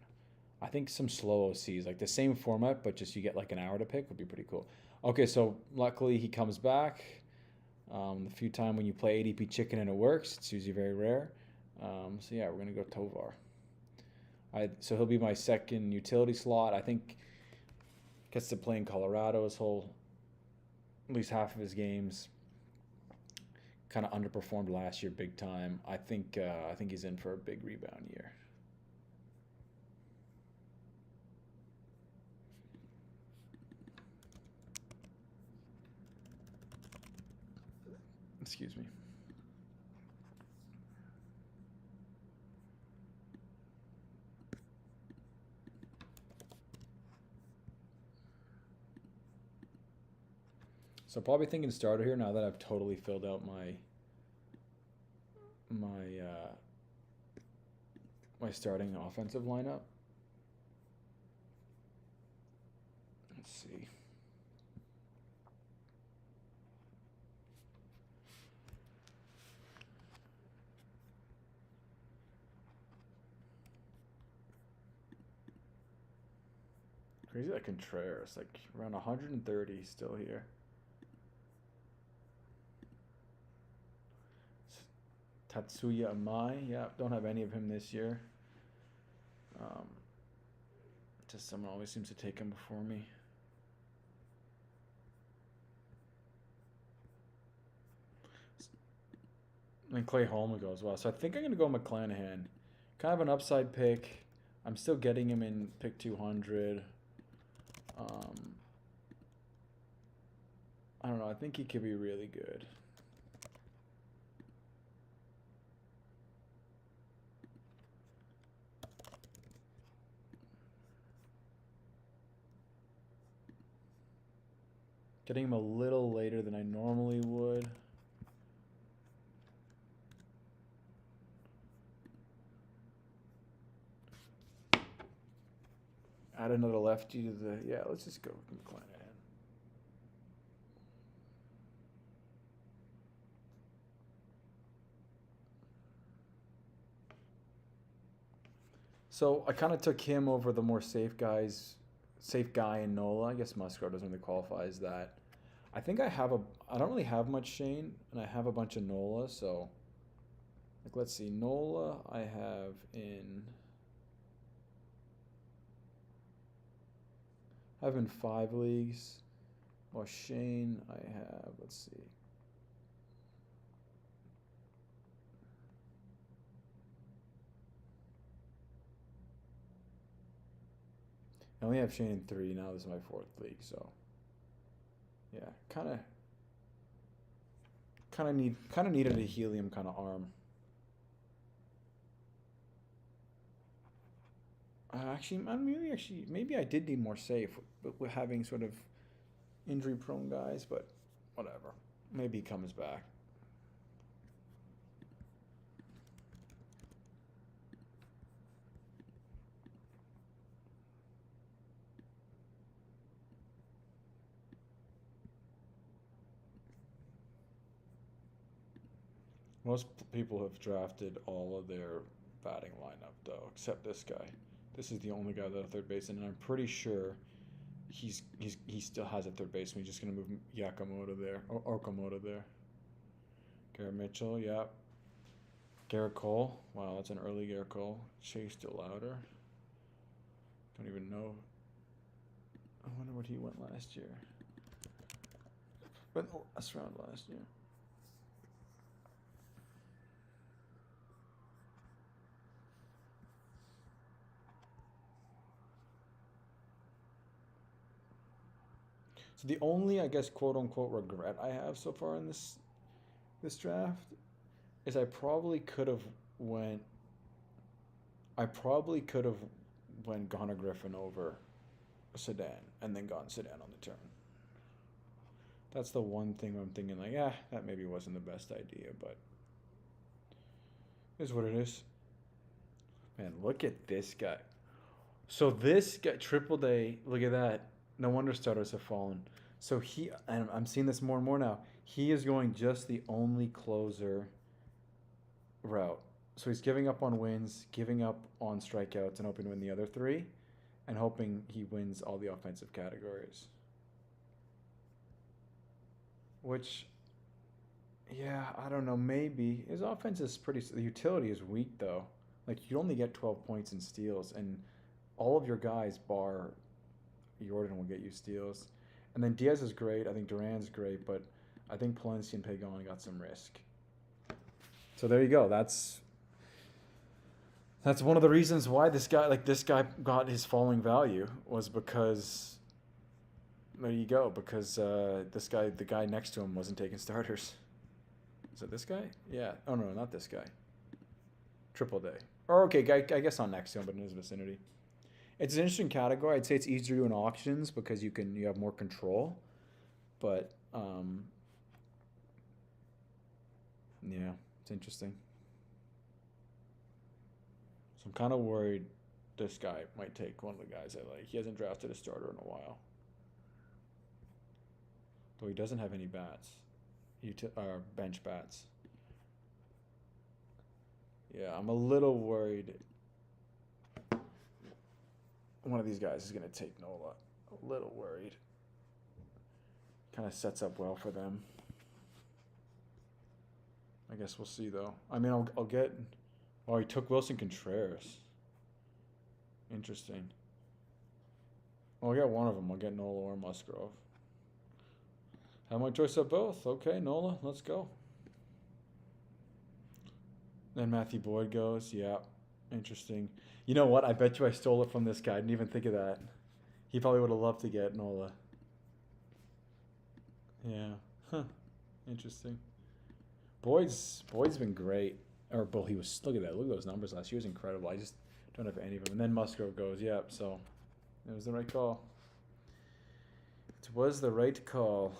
I think some slow OCs, like the same format, but just you get like an hour to pick, would be pretty cool. Okay, so luckily he comes back. The few times when you play ADP Chicken and it works, it's usually very rare. So yeah, we're gonna go Tovar. So he'll be my second utility slot. I think gets to play in Colorado his whole, at least half of his games. Kind of underperformed last year big time. I think he's in for a big rebound year. Excuse me. So probably thinking starter here now that I've totally filled out my starting offensive lineup. Let's see. Crazy that Contreras, like around 130 still here. Tatsuya Amai, yeah, don't have any of him this year. Just someone always seems to take him before me. And Clay Holm goes well. So I think I'm going to go McClanahan. Kind of an upside pick. I'm still getting him in pick 200. I don't know. I think he could be really good. Getting him a little later than I normally would. Add another lefty to the... Yeah, let's just go with McClanahan. So I kind of took him over the more safe guy in Nola. I guess Musgrove doesn't really qualify as that. I think I don't really have much Shane, and I have a bunch of Nola, so like let's see, Nola I have in 5 leagues, while Shane I have, let's see. I only have Shane in 3 now. This is my 4th league, so yeah, kind of needed a helium kind of arm. Maybe I did need more safe with having sort of injury-prone guys, but whatever. Maybe he comes back. Most people have drafted all of their batting lineup though, except this guy. This is the only guy that a third baseman, and I'm pretty sure he still has a third baseman. He's just gonna move Yakamoto there or Okamoto there. Garrett Mitchell, yeah. Garrett Cole, wow, that's an early Garrett Cole. Chase DeLauder. Don't even know. I wonder what he went last year. Went last round last year. So the only, I guess, quote unquote regret I have so far in this draft is I probably could have went Connor Griffin over Sedan and then gotten Sedan on the turn. That's the one thing I'm thinking like, yeah, that maybe wasn't the best idea, but it is what it is. Man, look at this guy. So this guy, Triple Day, look at that. No wonder starters have fallen. So and I'm seeing this more and more now, he is going just the only closer route. So he's giving up on wins, giving up on strikeouts, and hoping to win the other 3, and hoping he wins all the offensive categories. Which, yeah, I don't know, maybe. His offense is the utility is weak, though. Like, you only get 12 points in steals, and all of your guys, bar Jordan, will get you steals. And then Diaz is great. I think Duran's great, but I think Palencia and Pagan got some risk. So there you go. That's one of the reasons why this guy got his falling value, was because there you go, because the guy next to him wasn't taking starters. Is it this guy? Yeah. Oh no, not this guy. Triple Day. Or okay, I guess not next to him, but in his vicinity. It's an interesting category. I'd say it's easier to do in auctions because you have more control. But yeah, it's interesting. So I'm kind of worried this guy might take one of the guys I like. He hasn't drafted a starter in a while. Though he doesn't have any bats. Bench bats. Yeah, I'm a little worried one of these guys is going to take Nola. A little worried. Kind of sets up well for them. I guess we'll see, though. I mean, I'll get... Oh, he took Wilson Contreras. Interesting. Well, I'll get one of them. I'll get Nola or Musgrove. Have my choice of both. Okay, Nola, let's go. Then Matthew Boyd goes. Yeah, interesting. You know what? I bet you I stole it from this guy. I didn't even think of that. He probably would have loved to get Nola. Yeah. Huh. Interesting. Boyd's been great. Look at that. Look at those numbers last year. He was incredible. I just don't have any of them. And then Musgrove goes. Yep. So it was the right call. It was the right call.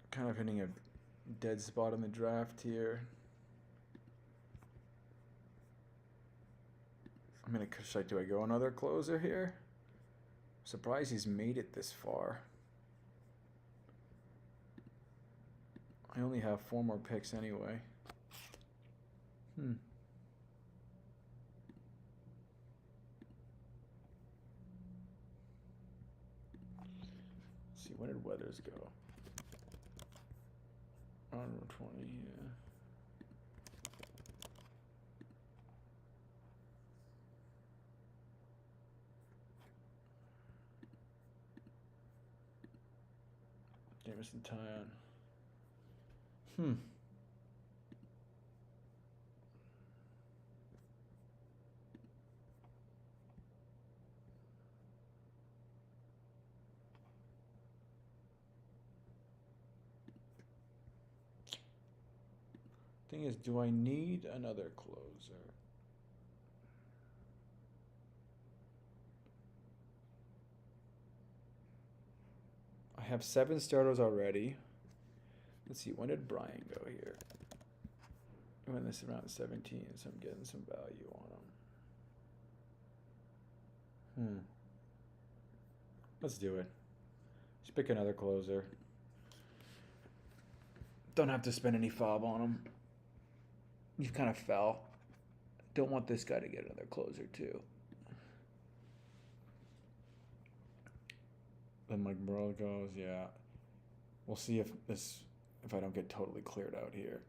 Kind of hitting a dead spot in the draft here. Do I go another closer here? I'm surprised he's made it this far. I only have 4 more picks anyway. Where did Weathers go? On row 20, yeah. Jameson Tyon. Thing is, do I need another closer? I have 7 starters already. Let's see, when did Brian go here? When this is around 17, so I'm getting some value on him. Let's do it. Just pick another closer. Don't have to spend any fob on him. You kind of fell. Don't want this guy to get another closer too. Then Mike Burrow goes, yeah. We'll see if I don't get totally cleared out here.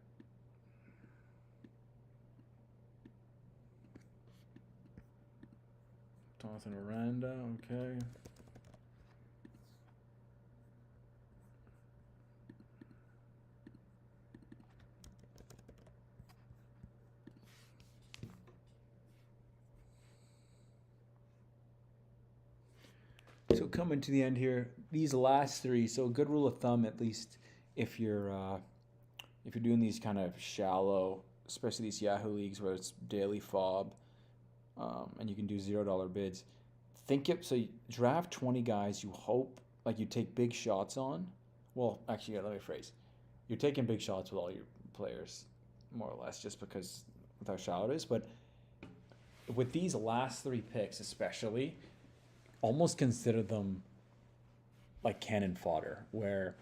Jonathan Aranda, okay. So coming to the end here, these last 3. So a good rule of thumb, at least, if you're doing these kind of shallow, especially these Yahoo leagues where it's daily fob, and you can do $0 bids. So you draft 20 guys you hope, like you take big shots on. Well, actually, let me rephrase. You're taking big shots with all your players, more or less, just because of how shallow it is. But with these last 3 picks, especially, almost consider them like cannon fodder, where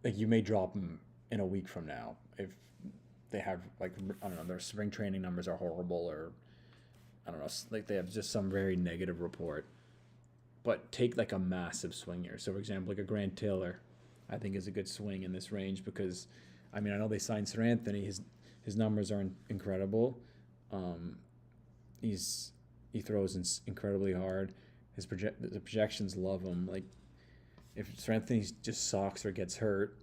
like you may drop them in a week from now if they have, like, I don't know, their spring training numbers are horrible, or I don't know, like they have just some very negative report. But take like a massive swing here. So for example, like a Grant Taylor, I think is a good swing in this range because, I mean, I know they signed Sir Anthony. His numbers are incredible. He throws incredibly hard. The projections love him. Like, if Sir Anthony just sucks or gets hurt,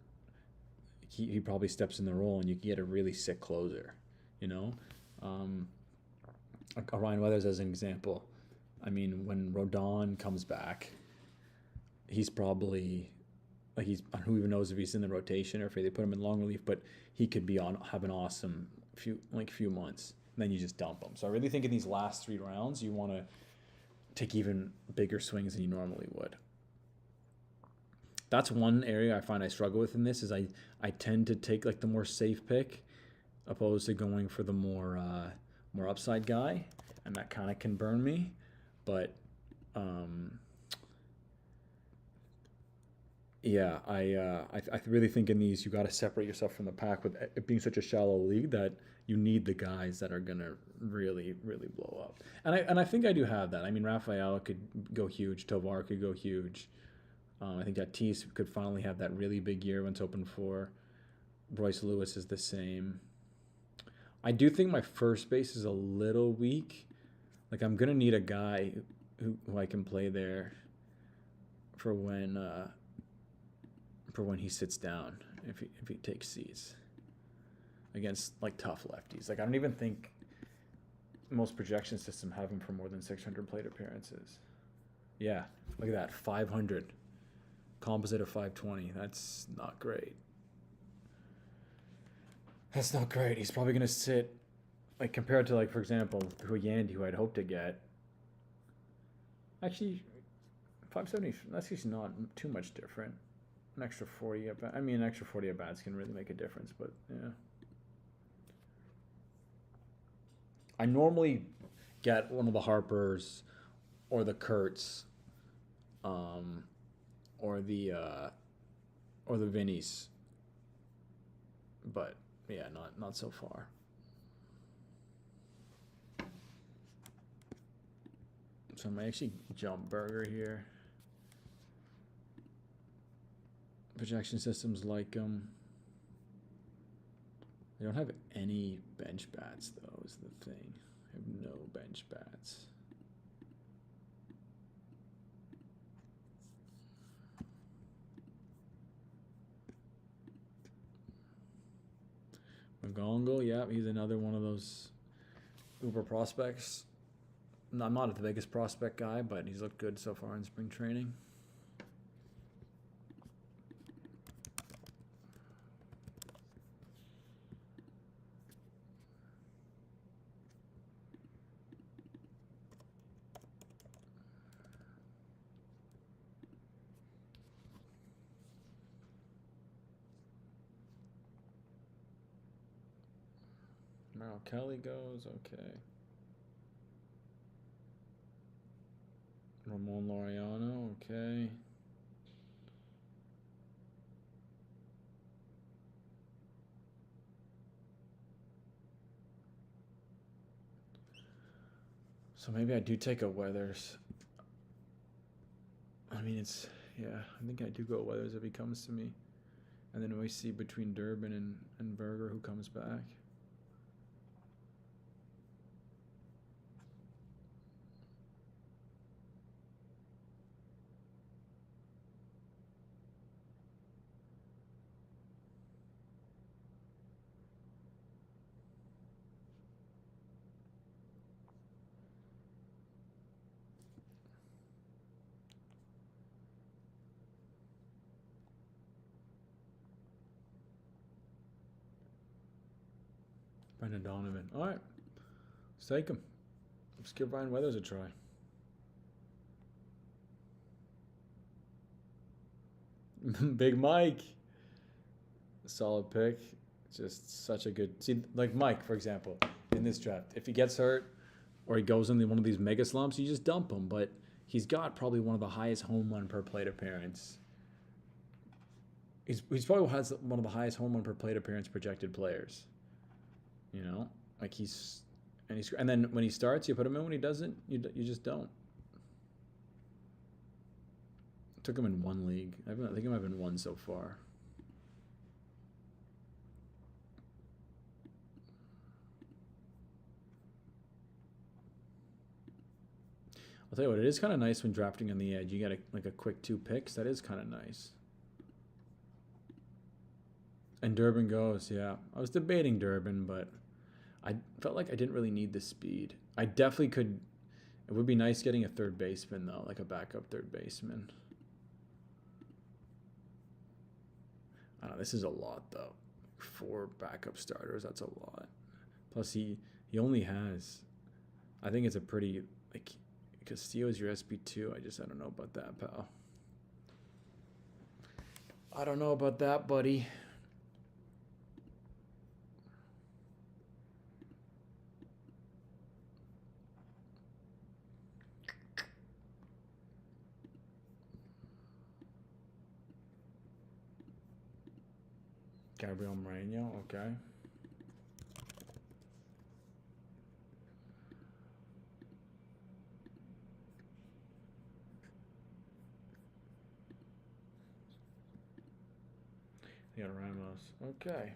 he probably steps in the role and you can get a really sick closer, you know? Like Ryan Weathers as an example. I mean, when Rodon comes back, he's probably, like, who even knows if he's in the rotation or if they put him in long relief, but he could have an awesome few months. And then you just dump him. So I really think in these last 3 rounds, you want to take even bigger swings than you normally would. That's one area I find I struggle with in this, is I tend to take like the more safe pick opposed to going for the more upside guy, and that kind of can burn me. But yeah, I really think in these you got to separate yourself from the pack, with it being such a shallow league that you need the guys that are gonna really, really blow up. And I think I do have that. I mean, Rafael could go huge, Tovar could go huge. I think Tatis could finally have that really big year when it's open for. Royce Lewis is the same. I do think my first base is a little weak. Like, I'm gonna need a guy who I can play there for when he sits down, if he takes seats against like tough lefties. Like, I don't even think most projection systems have him for more than 600 plate appearances. Yeah, look at that, 500. Composite of 520. That's not great. That's not great. He's probably going to sit, like, compared to, like, for example, Yandy, who I'd hope to get. Actually, 570, that's just not too much different. An extra 40 at bats. I mean, an extra 40 at bats can really make a difference, but yeah. I normally get one of the Harpers or the Kurtz, or the Vinnies, but yeah, not so far. So I might actually jump Burger here. projection systems like them. They don't have any bench bats, though, is the thing. They have no bench bats. Magongo, yeah, he's another one of those uber prospects. I'm not the biggest prospect guy, but he's looked good so far in spring training. Merrill Kelly goes, okay. Ramon Laureano, okay. So maybe I do take a Weathers. I mean, yeah, I think I do go Weathers if he comes to me. And then we see between Durbin and Berger who comes back. Brendan Donovan. All right. Let's take him. Let's give Ryan Weathers a try. Big Mike. Solid pick. Just such a good... See, like Mike, for example, in this draft. If he gets hurt or he goes into one of these mega slumps, you just dump him. But he's got probably one of the highest home run per plate appearance. He's probably has one of the highest home run per plate appearance projected players. You know, like and then when he starts, you put him in. When he doesn't, you just don't. Took him in one league. I think I might have been one so far. I'll tell you what, it is kind of nice when drafting on the edge. You get like a quick 2 picks. That is kind of nice. And Durbin goes, yeah. I was debating Durbin, but I felt like I didn't really need the speed. I definitely could. It would be nice getting a third baseman, though, like a backup third baseman. I don't know, this is a lot, though. 4 backup starters, that's a lot. Plus, he only has, I think it's a pretty, like, Castillo's your SP2. I don't know about that, pal. I don't know about that, buddy. Gabriel Moreno, okay. You got Ramos, okay.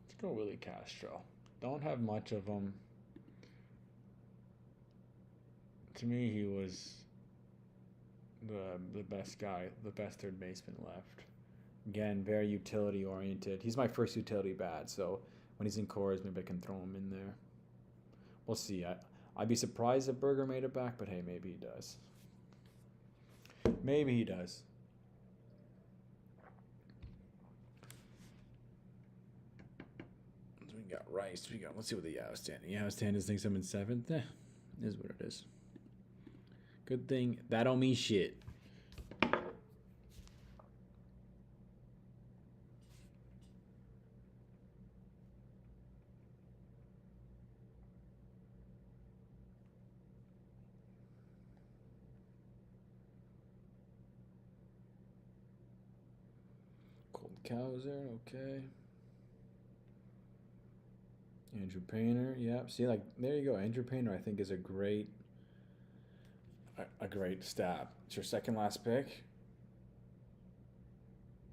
Let's go Willie Castro. Don't have much of him. To me, he was the best guy, the best third baseman left. Again, very utility oriented. He's my first utility bat, so when he's in cores, maybe I can throw him in there. We'll see. I'd be surprised if Berger made it back, but hey, maybe he does. Maybe he does. So we got Rice. Let's see what the Yahoo stand. Yahoo stand thinks I'm in 7th. It is what it is. Good thing that don't mean shit. Cold Cowser, okay. Andrew Painter, yeah. See, like there you go. Andrew Painter, I think, is a great stab. It's your second last pick.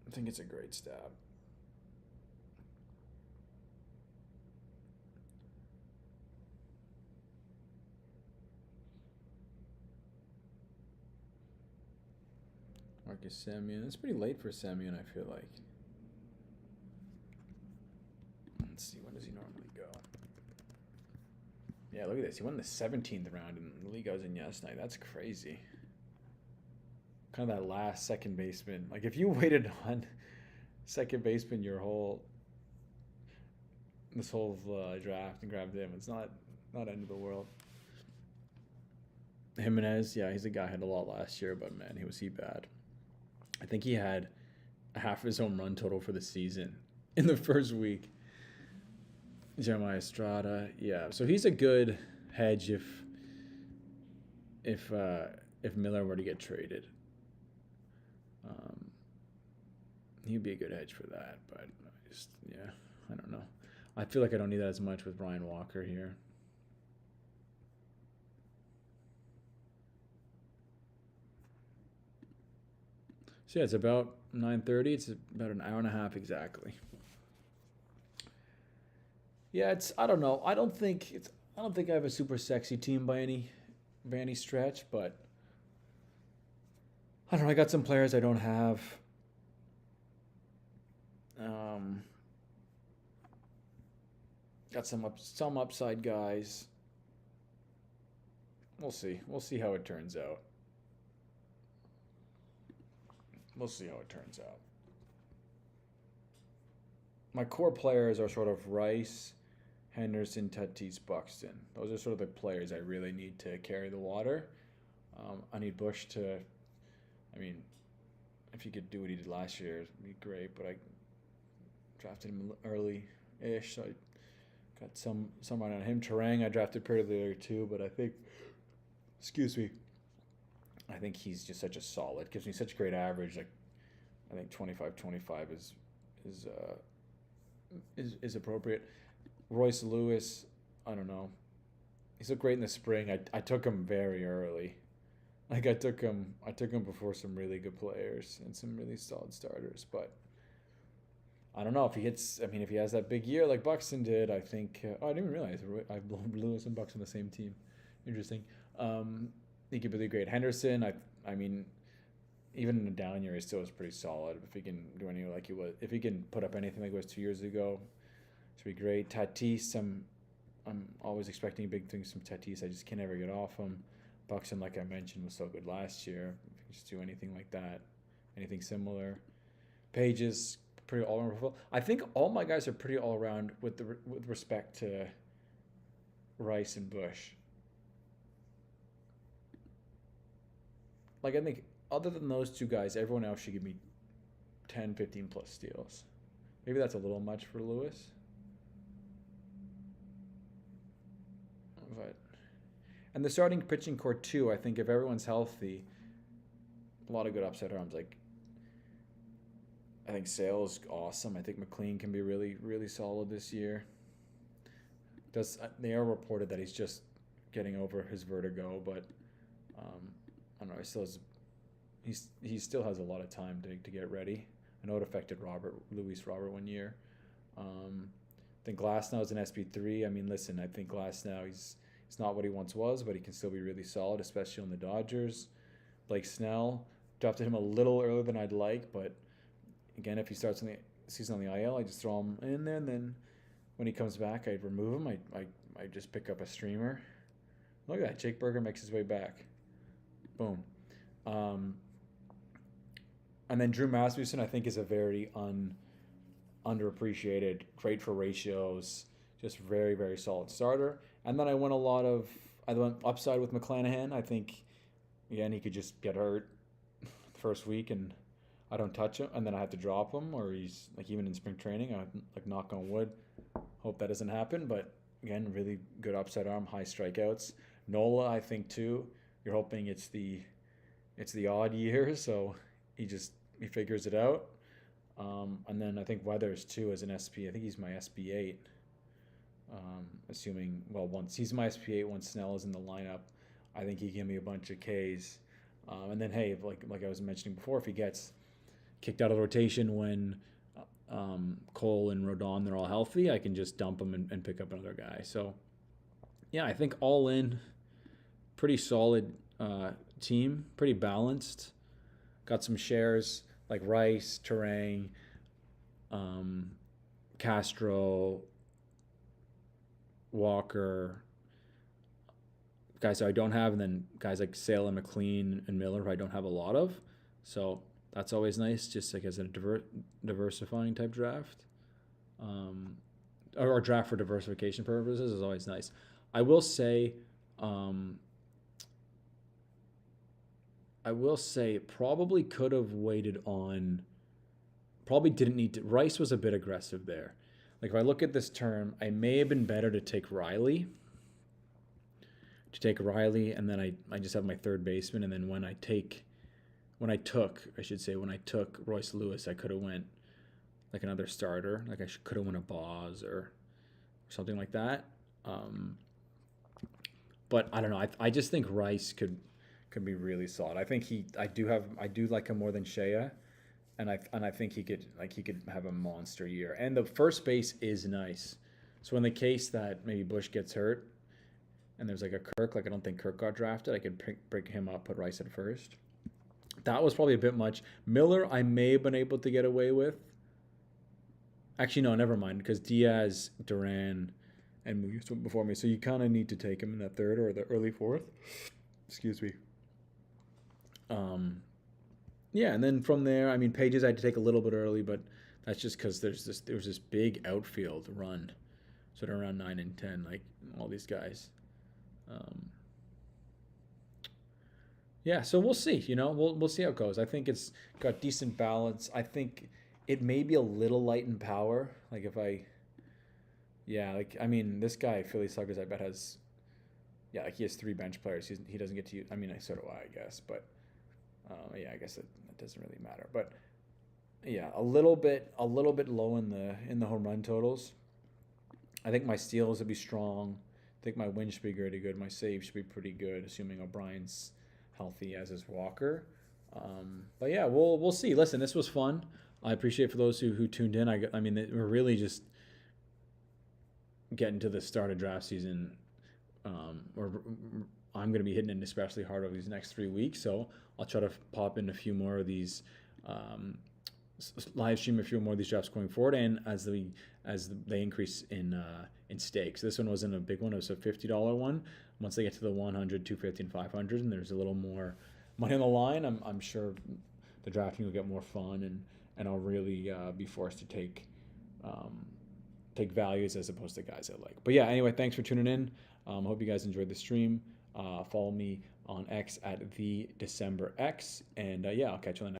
I think it's a great stab. Marcus Semien. It's pretty late for Semien, I feel like. Let's see, when does he normally go? Yeah, look at this. He won the 17th round in the league I was in yesterday. That's crazy. Kind of that last second baseman. Like, if you waited on second baseman this whole draft and grabbed him, it's not end of the world. Jimenez, yeah, he's a guy who had a lot last year, but man, was he bad. I think he had half of his home run total for the season in the first week. Jeremiah Estrada, yeah. So he's a good hedge if Miller were to get traded. He'd be a good hedge for that, but I don't know. I feel like I don't need that as much with Brian Walker here. So yeah, it's about 9:30. It's about an hour and a half exactly. Yeah, I don't know. I don't think I have a super sexy team by any stretch, but I don't know. I got some players I don't have. Got some upside guys. We'll see. We'll see how it turns out. My core players are sort of Rice, Henderson, Tatis, Buxton. Those are sort of the players I really need to carry the water. I need Bush to, if he could do what he did last year, it'd be great, but I drafted him early-ish, so I got some run on him. Terang, I drafted pretty earlier too, but I think he's just such a solid. Gives me such great average. Like, I think 25-25 is appropriate. Royce Lewis, I don't know. He's looked great in the spring. I took him very early. Like, I took him before some really good players and some really solid starters. But I don't know if he hits. If he has that big year like Buxton did, I think. I didn't even realize I've blown Lewis and Buxton on the same team. Interesting. He could be really great. Henderson, even in a down year, he still was pretty solid. If he can do anything like he was, if he can put up anything like it was 2 years ago, it should be great. Tatis, I'm always expecting big things from Tatis. I just can't ever get off him. Buxton, like I mentioned, was so good last year. If he can just do anything like that, anything similar. Pages, pretty all around. I think all my guys are pretty all around with respect to Rice and Bush. Like, I think other than those two guys, everyone else should give me 10, 15 plus steals. Maybe that's a little much for Lewis. And the starting pitching core too, I think if everyone's healthy, a lot of good upside arms. Like, I think Sale's awesome. I think McLean can be really, really solid this year. They are reported that he's just getting over his vertigo, but I don't know. He still has a lot of time to get ready. I know it affected Luis Robert 1 year. I think Glasnow is an SP3. I think Glasnow he's not what he once was, but he can still be really solid, especially on the Dodgers. Blake Snell, drafted him a little earlier than I'd like, but again, if he starts the season on the IL, I just throw him in there, and then when he comes back, I remove him. I just pick up a streamer. Look at that. Jake Berger makes his way back. Boom. And then Drew Rasmussen, I think, is a very underappreciated, great for ratios, just very, very solid starter. And then I went upside with McClanahan. I think, again, he could just get hurt the first week and I don't touch him, and then I have to drop him, or he's, like, even in spring training, I knock on wood, hope that doesn't happen. But again, really good upside arm, high strikeouts. Nola, I think, too. You're hoping it's the odd year, so he figures it out. And then I think Weathers too as an SP. I think he's my SB8. Assuming, well, once he's my SP8, once Snell is in the lineup, I think he can give me a bunch of Ks. And then, hey, like I was mentioning before, if he gets kicked out of the rotation when Cole and Rodon, they're all healthy, I can just dump him and pick up another guy. So, yeah, I think all in, pretty solid team, pretty balanced. Got some shares like Rice, Terang, Castro, Walker, guys that I don't have, and then guys like Sale and McLean and Miller who I don't have a lot of. So that's always nice, just like as a diversifying type draft. Or draft for diversification purposes is always nice. I will say probably could have waited on, probably didn't need to. Rice was a bit aggressive there. Like if I look at this term, I may have been better to take Riley. And then I just have my third baseman. And then when I took Royce Lewis, I could have went like another starter. Like I could have went a Boz or something like that. But I don't know. I just think Rice could be really solid. I think I do like him more than Shea, and I think he could have a monster year. And the first base is nice. So in the case that maybe Bush gets hurt, and there's like a Kirk, like I don't think Kirk got drafted, I could break him up, put Rice at first. That was probably a bit much. Miller, I may have been able to get away with. Actually, no, never mind, because Diaz, Duran, and Munoz went before me, so you kind of need to take him in the third or the early fourth. Excuse me. Yeah, and then from there, I mean, Pages I had to take a little bit early, but that's just because there was this big outfield run, sort of around 9 and 10, like all these guys. Yeah, so we'll see. We'll see how it goes. I think it's got decent balance. I think it may be a little light in power. Like this guy Philly Sluggers, I bet has, he has 3 bench players. He doesn't get to use. I mean, so do I guess, but I guess it doesn't really matter. But yeah, a little bit low in the home run totals. I think my steals will be strong. I think my win should be pretty good. My save should be pretty good, assuming O'Brien's healthy, as is Walker. But yeah, we'll see. Listen, this was fun. I appreciate for those who tuned in. I mean, we're really just getting to the start of draft season. I'm going to be hitting it especially hard over these next 3 weeks, so I'll try to pop in a few more of these, live stream a few more of these drafts going forward, and as they increase in stakes. This one wasn't a big one; it was a $50 one. Once they get to the 100, 250, and 500, and there's a little more money on the line, I'm sure the drafting will get more fun, and I'll really be forced to take values as opposed to guys I like. But yeah, anyway, thanks for tuning in. Hope you guys enjoyed the stream. Follow me on X at the DecemberX, and I'll catch you on the next.